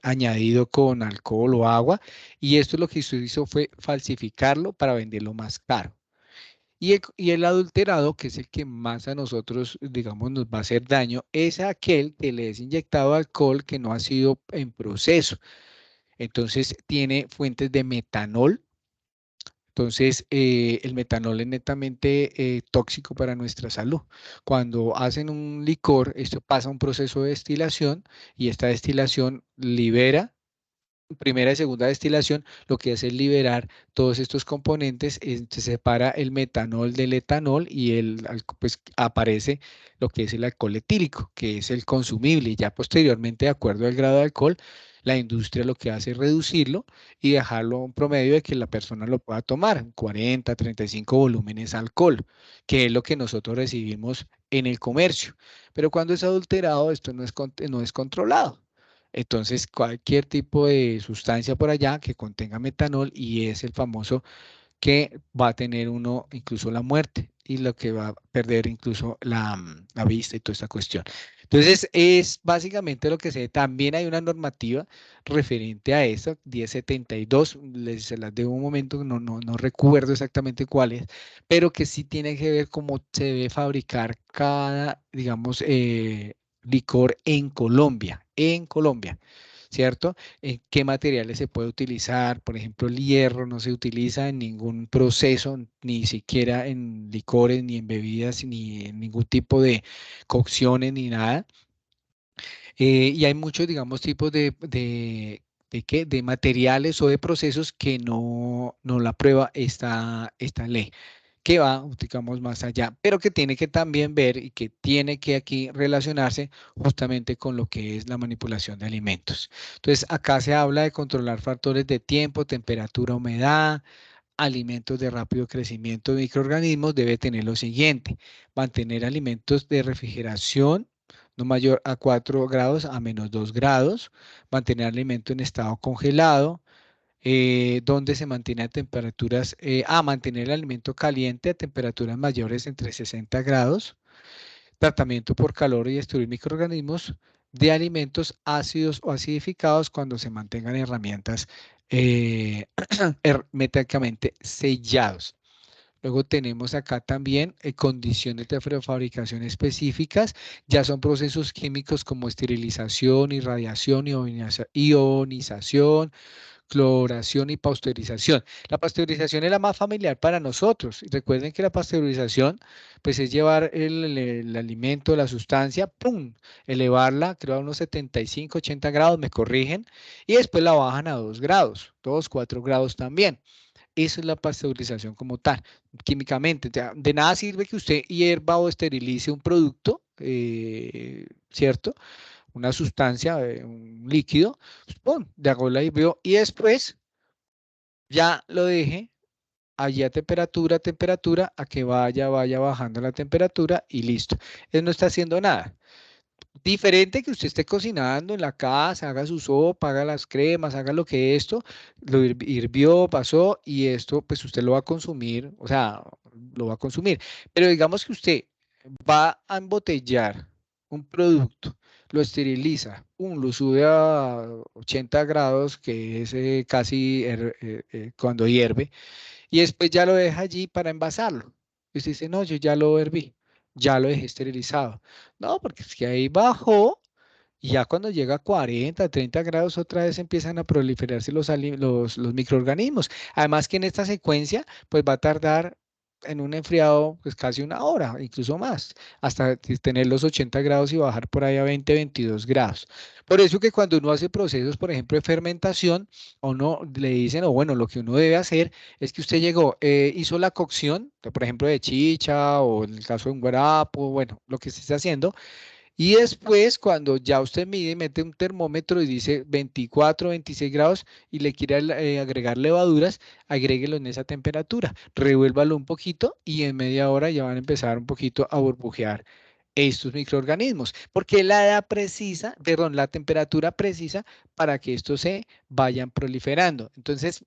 añadido con alcohol o agua. Y esto lo que hizo fue falsificarlo para venderlo más caro. Y el adulterado, que es el que más a nosotros, digamos, nos va a hacer daño, es aquel que le es inyectado alcohol que no ha sido en proceso. Entonces tiene fuentes de metanol. Entonces, el metanol es netamente tóxico para nuestra salud. Cuando hacen un licor, esto pasa a un proceso de destilación y esta destilación libera, primera y segunda destilación, lo que hace es liberar todos estos componentes, se separa el metanol del etanol y pues aparece lo que es el alcohol etílico, que es el consumible. Y ya posteriormente, de acuerdo al grado de alcohol, la industria lo que hace es reducirlo y dejarlo a un promedio de que la persona lo pueda tomar, 40, 35 volúmenes de alcohol, que es lo que nosotros recibimos en el comercio. Pero cuando es adulterado, esto no es controlado. Entonces, cualquier tipo de sustancia por allá que contenga metanol y es el famoso que va a tener uno incluso la muerte y lo que va a perder incluso la vista y toda esta cuestión. Entonces, es básicamente lo que se ve. También hay una normativa referente a eso, 1072, se las debo un momento, no recuerdo exactamente cuál es, pero que sí tiene que ver cómo se debe fabricar cada, digamos, licor en Colombia, ¿cierto? ¿Qué materiales se puede utilizar? Por ejemplo, el hierro no se utiliza en ningún proceso, ni siquiera en licores, ni en bebidas, ni en ningún tipo de cocciones, ni nada. Y hay muchos, digamos, tipos de materiales o de procesos que no la prueba esta ley, que va, digamos, más allá, pero que tiene que también ver y que tiene que aquí relacionarse justamente con lo que es la manipulación de alimentos. Entonces, acá se habla de controlar factores de tiempo, temperatura, humedad, alimentos de rápido crecimiento de microorganismos, debe tener lo siguiente: mantener alimentos de refrigeración no mayor a 4 grados a menos 2 grados, mantener alimento en estado congelado, donde se mantiene a temperaturas, mantener el alimento caliente a temperaturas mayores entre 60 grados, tratamiento por calor y destruir microorganismos de alimentos ácidos o acidificados cuando se mantengan herramientas herméticamente sellados. Luego tenemos acá también condiciones de prefabricación específicas, ya son procesos químicos como esterilización, irradiación, ionización, cloración y pasteurización. La pasteurización es la más familiar para nosotros. Recuerden que la pasteurización, pues es llevar el alimento, la sustancia, ¡pum!, elevarla, creo a unos 75, 80 grados, me corrigen, y después la bajan a 2 grados, 2, 4 grados también. Eso es la pasteurización como tal, químicamente. Ya, de nada sirve que usted hierva o esterilice un producto, ¿cierto? Una sustancia, un líquido, pues, ¡pum!, de hago la hirvió y después ya lo deje allí a temperatura, a que vaya bajando la temperatura y listo. Él no está haciendo nada. Diferente que usted esté cocinando en la casa, haga su sopa, haga las cremas, haga lo que esto, lo hirvió, pasó y esto pues usted lo va a consumir, o sea, lo va a consumir. Pero digamos que usted va a embotellar un producto, lo esteriliza, lo sube a 80 grados, que es casi cuando hierve, y después ya lo deja allí para envasarlo. Y usted dice, no, yo ya lo herví, ya lo dejé esterilizado. No, porque es que ahí bajó y ya cuando llega a 40, 30 grados otra vez empiezan a proliferarse los microorganismos. Además que en esta secuencia pues va a tardar en un enfriado pues casi una hora, incluso más, hasta tener los 80 grados y bajar por ahí a 20, 22 grados. Por eso que cuando uno hace procesos, por ejemplo, de fermentación, a uno le dicen, o bueno, lo que uno debe hacer es que usted llegó, hizo la cocción, por ejemplo, de chicha o en el caso de un guarapo, bueno, lo que se esté haciendo, y después, cuando ya usted mide, mete un termómetro y dice 24, 26 grados y le quiere agregar levaduras, agréguelo en esa temperatura, revuélvalo un poquito y en media hora ya van a empezar un poquito a burbujear estos microorganismos, porque la edad precisa, perdón, la temperatura precisa para que estos se vayan proliferando. Entonces,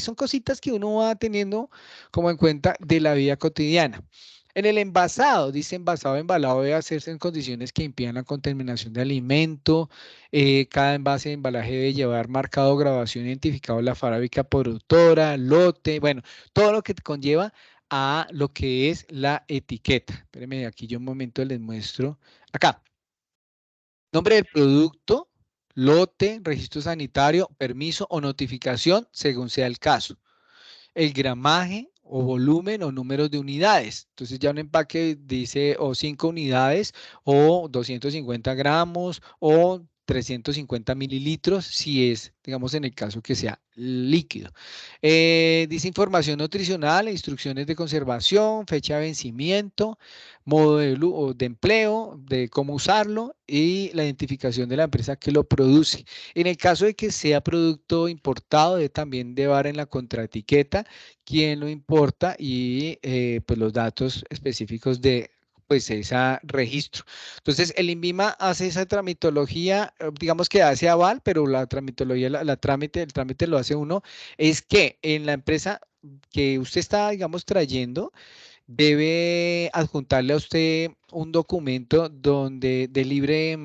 son cositas que uno va teniendo como en cuenta de la vida cotidiana. En el envasado, dice envasado, embalado debe hacerse en condiciones que impidan la contaminación de alimento. Cada envase de embalaje debe llevar marcado, grabación, identificado la fábrica productora, lote, bueno, todo lo que conlleva a lo que es la etiqueta. Espérenme, aquí yo un momento les muestro. Acá, nombre del producto, lote, registro sanitario, permiso o notificación, según sea el caso, el gramaje o volumen o números de unidades. Entonces ya un empaque dice o 5 unidades o 250 gramos o 350 mililitros, si es, digamos, en el caso que sea líquido. Dice información nutricional, instrucciones de conservación, fecha de vencimiento, modo de empleo, de cómo usarlo y la identificación de la empresa que lo produce. En el caso de que sea producto importado, debe también llevar en la contraetiqueta quién lo importa y pues los datos específicos de pues ese registro. Entonces, el INVIMA hace esa tramitología, digamos que hace aval, pero la tramitología, el trámite lo hace uno, es que en la empresa que usted está, digamos, trayendo, debe adjuntarle a usted un documento donde de libre,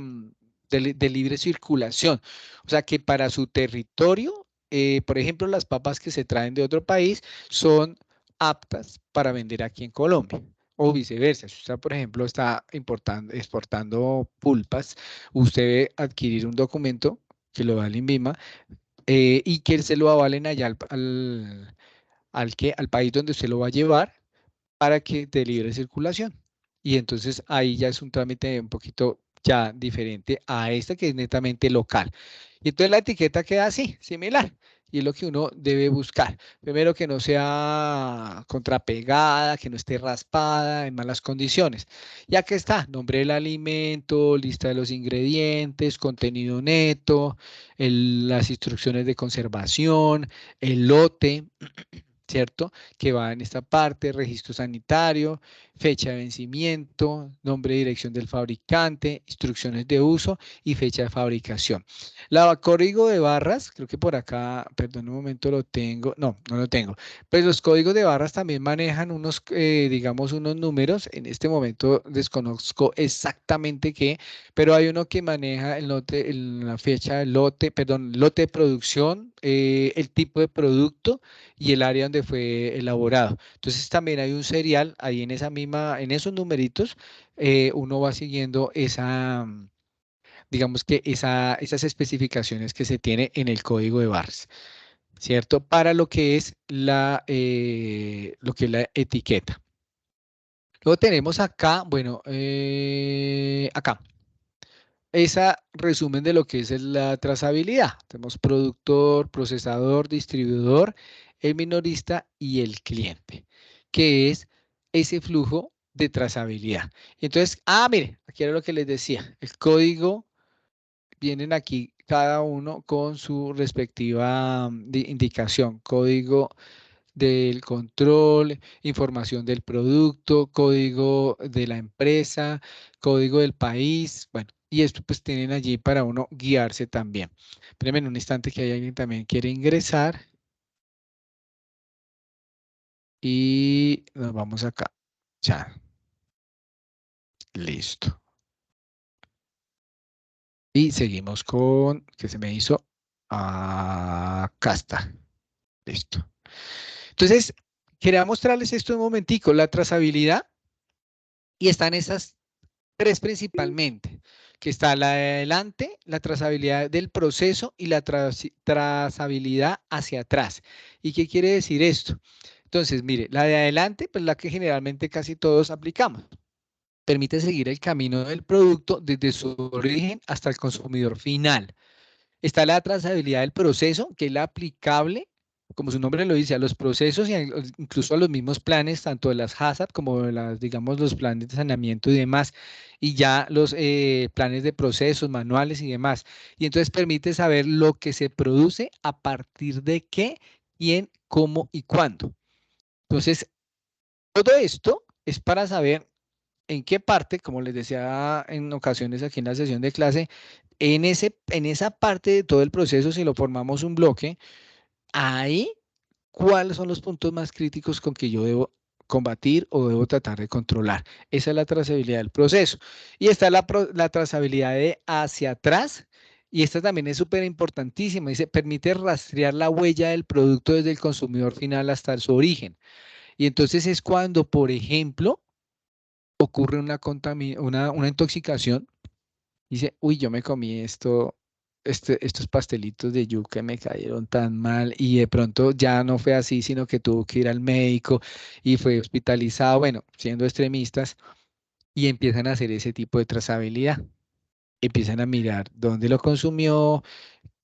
de libre circulación. O sea, que para su territorio, por ejemplo, las papas que se traen de otro país son aptas para vender aquí en Colombia. O viceversa, si usted, por ejemplo, está exportando pulpas, usted debe adquirir un documento que lo da el INVIMA y que se lo avalen allá al país donde usted lo va a llevar para que de libre circulación. Y entonces ahí ya es un trámite un poquito ya diferente a este que es netamente local. Y entonces la etiqueta queda así, similar. Y es lo que uno debe buscar. Primero que no sea contrapegada, que no esté raspada, en malas condiciones. Y aquí está, nombre del alimento, lista de los ingredientes, contenido neto, las instrucciones de conservación, el lote, ¿cierto? Que va en esta parte, registro sanitario, fecha de vencimiento, nombre y dirección del fabricante, instrucciones de uso y fecha de fabricación. Código de barras, creo que por acá, perdón un momento lo tengo, no lo tengo. Pues los códigos de barras también manejan unos, digamos, unos números. En este momento desconozco exactamente qué, pero hay uno que maneja el lote, la fecha del lote, perdón, lote de producción, el tipo de producto y el área donde fue elaborado. Entonces también hay un serial ahí en esa misma, en esos numeritos, uno va siguiendo esa, digamos que esas especificaciones que se tiene en el código de barras, ¿cierto? Para lo que es la etiqueta. Luego tenemos acá, bueno, acá. Esa resumen de lo que es la trazabilidad. Tenemos productor, procesador, distribuidor, el minorista y el cliente, que es ese flujo de trazabilidad. Entonces, mire, aquí era lo que les decía, el código, vienen aquí cada uno con su respectiva indicación, código del control, información del producto, código de la empresa, código del país, bueno, Y esto pues tienen allí para uno guiarse también. Espérenme en un instante que hay alguien también quiere ingresar. Y nos vamos acá. Ya. Listo. Y seguimos con, ¿qué se me hizo? Acá está. Listo. Entonces, quería mostrarles esto un momentico, la trazabilidad. Y están esas tres principalmente, que está la de adelante, la trazabilidad del proceso y la trazabilidad hacia atrás. ¿Y qué quiere decir esto? Entonces, mire, la de adelante, pues la que generalmente casi todos aplicamos. Permite seguir el camino del producto desde su origen hasta el consumidor final. Está la trazabilidad del proceso, que es la aplicable, como su nombre lo dice, a los procesos y incluso a los mismos planes, tanto de las HACCP como de las, digamos, los planes de saneamiento y demás, y ya los planes de procesos, manuales y demás. Y entonces permite saber lo que se produce a partir de qué, quién, cómo y cuándo. Entonces, todo esto es para saber en qué parte, como les decía en ocasiones aquí en la sesión de clase, en esa parte de todo el proceso, si lo formamos un bloque, ahí, ¿cuáles son los puntos más críticos con que yo debo combatir o debo tratar de controlar? Esa es la trazabilidad del proceso. Y está la trazabilidad de hacia atrás. Y esta también es súper importantísima. Dice, permite rastrear la huella del producto desde el consumidor final hasta su origen. Y entonces es cuando, por ejemplo, ocurre una intoxicación. Dice, uy, yo me comí estos pastelitos de yuca me cayeron tan mal y de pronto ya no fue así, sino que tuvo que ir al médico y fue hospitalizado, bueno, siendo extremistas, y empiezan a hacer ese tipo de trazabilidad. Empiezan a mirar dónde lo consumió,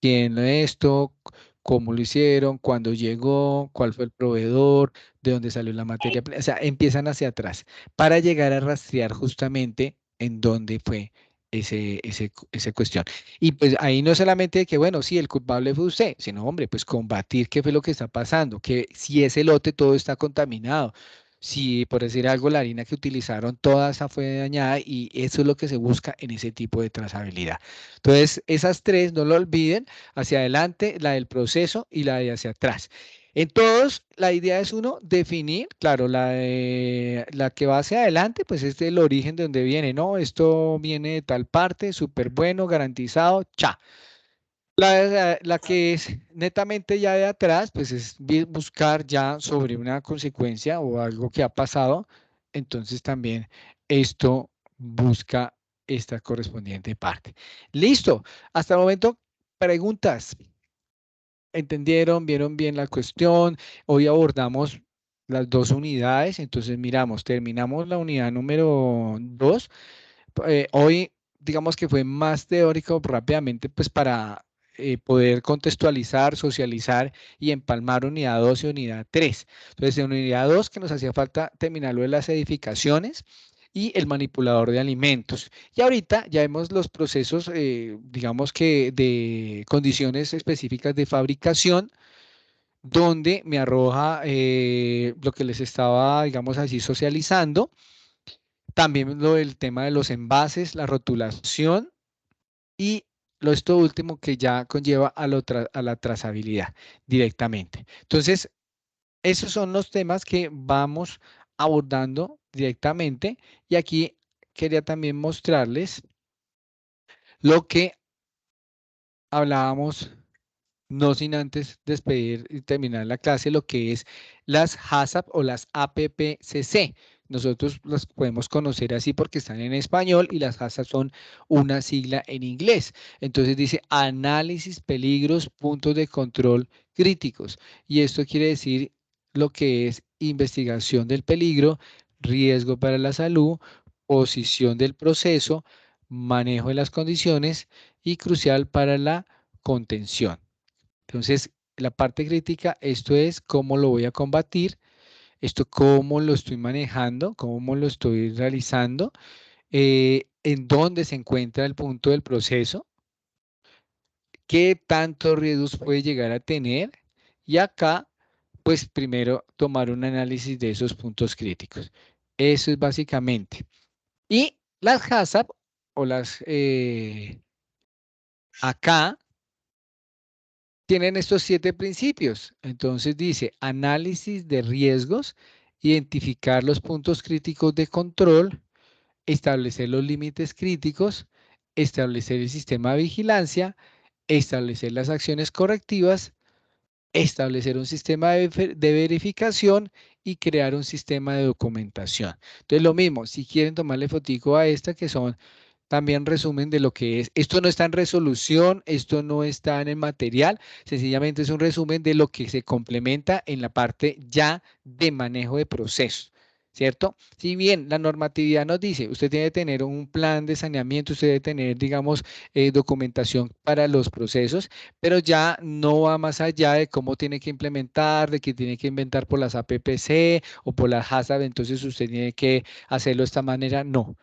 quién esto, cómo lo hicieron, cuándo llegó, cuál fue el proveedor, de dónde salió la materia. O sea, empiezan hacia atrás para llegar a rastrear justamente en dónde fue esa cuestión. Y pues ahí no solamente de que, bueno, sí, el culpable fue usted, sino, hombre, pues combatir qué fue lo que está pasando, que si ese lote todo está contaminado. Si, por decir algo, la harina que utilizaron, toda esa fue dañada y eso es lo que se busca en ese tipo de trazabilidad. Entonces, esas tres, no lo olviden, hacia adelante, la del proceso y la de hacia atrás. En todos, la idea es uno definir, claro, la que va hacia adelante, pues es el origen de donde viene, ¿no? Esto viene de tal parte, súper bueno, garantizado, cha. La que es netamente ya de atrás, pues es buscar ya sobre una consecuencia o algo que ha pasado. Entonces también esto busca esta correspondiente parte. Listo. Hasta el momento, preguntas. ¿Entendieron? ¿Vieron bien la cuestión? Hoy abordamos las dos unidades. Entonces miramos, terminamos la unidad número 2. Hoy, digamos que fue más teórico rápidamente, pues para poder contextualizar, socializar y empalmar unidad 2 y unidad 3. Entonces, en unidad 2 que nos hacía falta terminar lo de las edificaciones y el manipulador de alimentos. Y ahorita ya vemos los procesos, digamos que de condiciones específicas de fabricación, donde me arroja lo que les estaba, digamos así, socializando. También lo del tema de los envases, la rotulación y esto último que ya conlleva a la trazabilidad directamente. Entonces, esos son los temas que vamos abordando directamente y aquí quería también mostrarles lo que hablábamos, no sin antes despedir y terminar la clase, lo que es las HACCP o las APPCC. Nosotros las podemos conocer así porque están en español y las HACCP son una sigla en inglés. Entonces dice análisis, peligros, puntos de control críticos. Y esto quiere decir lo que es investigación del peligro, riesgo para la salud, posición del proceso, manejo de las condiciones y crucial para la contención. Entonces, la parte crítica, esto es cómo lo voy a combatir, esto cómo lo estoy manejando, cómo lo estoy realizando, en dónde se encuentra el punto del proceso, qué tantos riesgos puede llegar a tener y acá, pues primero tomar un análisis de esos puntos críticos. Eso es básicamente. Y las HACCP acá tienen estos 7 principios. Entonces dice, análisis de riesgos, identificar los puntos críticos de control, establecer los límites críticos, establecer el sistema de vigilancia, establecer las acciones correctivas, establecer un sistema de verificación y crear un sistema de documentación. Entonces, lo mismo, si quieren tomarle fotico a esta, que son también resumen de lo que es. Esto no está en resolución, esto no está en el material, sencillamente es un resumen de lo que se complementa en la parte ya de manejo de procesos. ¿Cierto? Si bien la normatividad nos dice, usted tiene que tener un plan de saneamiento, usted debe tener, digamos, documentación para los procesos, pero ya no va más allá de cómo tiene que implementar, de que tiene que inventar por las APPC o por las HACCP, entonces usted tiene que hacerlo de esta manera, no.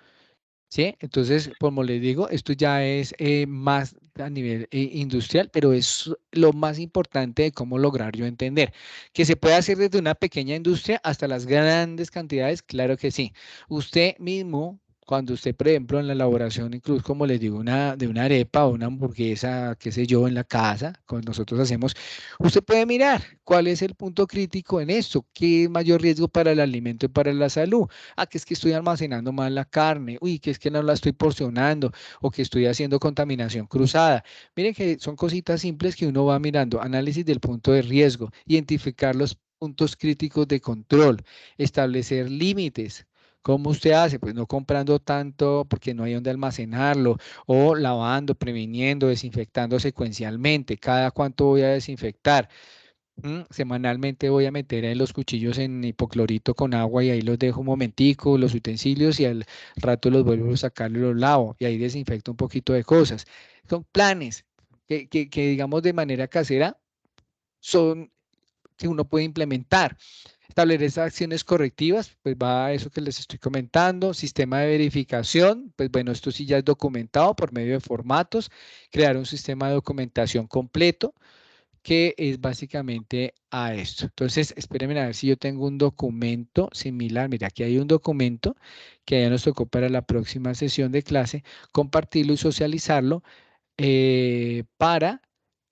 ¿Sí? Entonces, como les digo, esto ya es más a nivel industrial, pero es lo más importante de cómo lograr yo entender. Que se puede hacer desde una pequeña industria hasta las grandes cantidades, claro que sí. Usted mismo, cuando usted, por ejemplo, en la elaboración, incluso como les digo, de una arepa o una hamburguesa, qué sé yo, en la casa, como nosotros hacemos, usted puede mirar cuál es el punto crítico en esto, qué es mayor riesgo para el alimento y para la salud. Ah, que es que estoy almacenando mal la carne, uy, que es que no la estoy porcionando o que estoy haciendo contaminación cruzada. Miren que son cositas simples que uno va mirando. Análisis del punto de riesgo, identificar los puntos críticos de control, establecer límites. ¿Cómo usted hace? Pues no comprando tanto porque no hay donde almacenarlo o lavando, previniendo, desinfectando secuencialmente. ¿Cada cuánto voy a desinfectar? Semanalmente voy a meter en los cuchillos en hipoclorito con agua y ahí los dejo un momentico, los utensilios y al rato los vuelvo a sacar y los lavo y ahí desinfecto un poquito de cosas. Son planes que digamos de manera casera son que uno puede implementar. Establecer esas acciones correctivas, pues va a eso que les estoy comentando. Sistema de verificación, pues bueno, esto sí ya es documentado por medio de formatos. Crear un sistema de documentación completo que es básicamente a esto. Entonces, espérenme a ver si yo tengo un documento similar. Mira, aquí hay un documento que ya nos tocó para la próxima sesión de clase, compartirlo y socializarlo para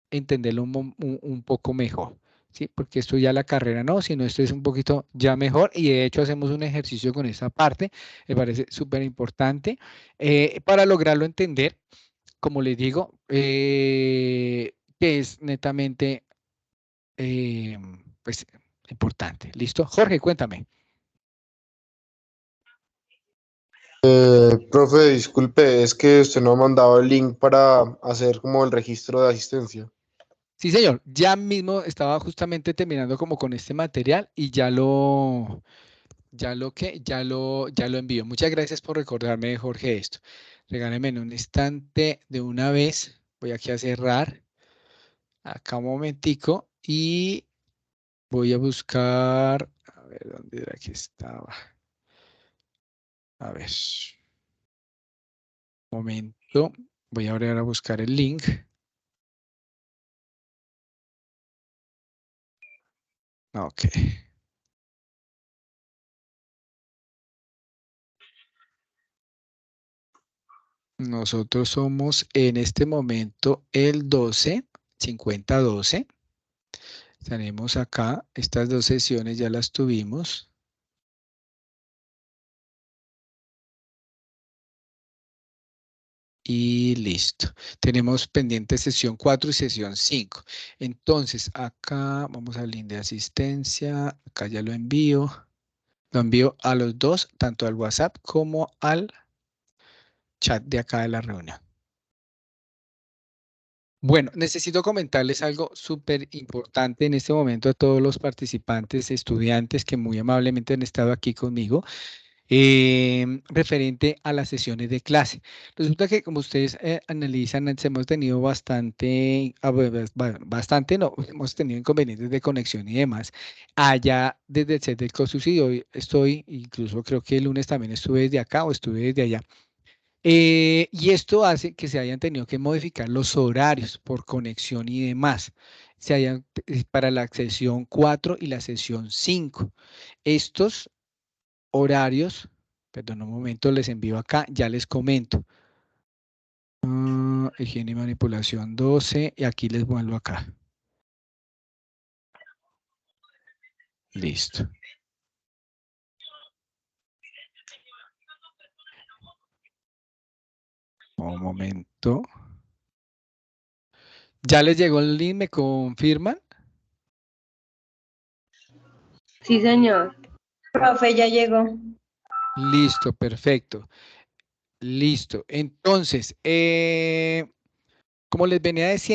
entenderlo un poco mejor. ¿Sí? Porque esto ya la carrera no, sino esto es un poquito ya mejor y de hecho hacemos un ejercicio con esta parte, me parece súper importante para lograrlo entender, como les digo, que es netamente pues importante. ¿Listo? Jorge, cuéntame. Profe, disculpe, es que usted no ha mandado el link para hacer como el registro de asistencia. Sí, señor. Ya mismo estaba justamente terminando como con este material y ya lo envío. Muchas gracias por recordarme, Jorge, esto. Regáleme en un instante de una vez. Voy aquí a cerrar acá un momentico y voy a buscar, a ver, ¿dónde era que estaba? A ver, un momento. Voy a ahora a buscar el link. Ok. Nosotros somos en este momento el 12, 50-12. Tenemos acá, estas dos sesiones ya las tuvimos. Y listo. Tenemos pendiente sesión 4 y sesión 5. Entonces, acá vamos al link de asistencia. Acá ya lo envío. Lo envío a los dos, tanto al WhatsApp como al chat de acá de la reunión. Bueno, necesito comentarles algo súper importante en este momento a todos los participantes, estudiantes que muy amablemente han estado aquí conmigo, referente a las sesiones de clase. Resulta que como ustedes analizan, hemos tenido bastante, no, hemos tenido inconvenientes de conexión y demás. Allá desde el set del COSUSI, hoy estoy, incluso creo que el lunes también estuve desde acá o estuve desde allá. Y esto hace que se hayan tenido que modificar los horarios por conexión y demás. Para la sesión 4 y la sesión 5. Estos horarios, perdón un momento, les envío acá, ya les comento. Higiene y manipulación 12, y aquí les vuelvo acá. Listo. Un momento. ¿Ya les llegó el link? ¿Me confirman? Sí, señor. Profe, ya llegó. Listo, perfecto. Listo. Entonces, como les venía diciendo,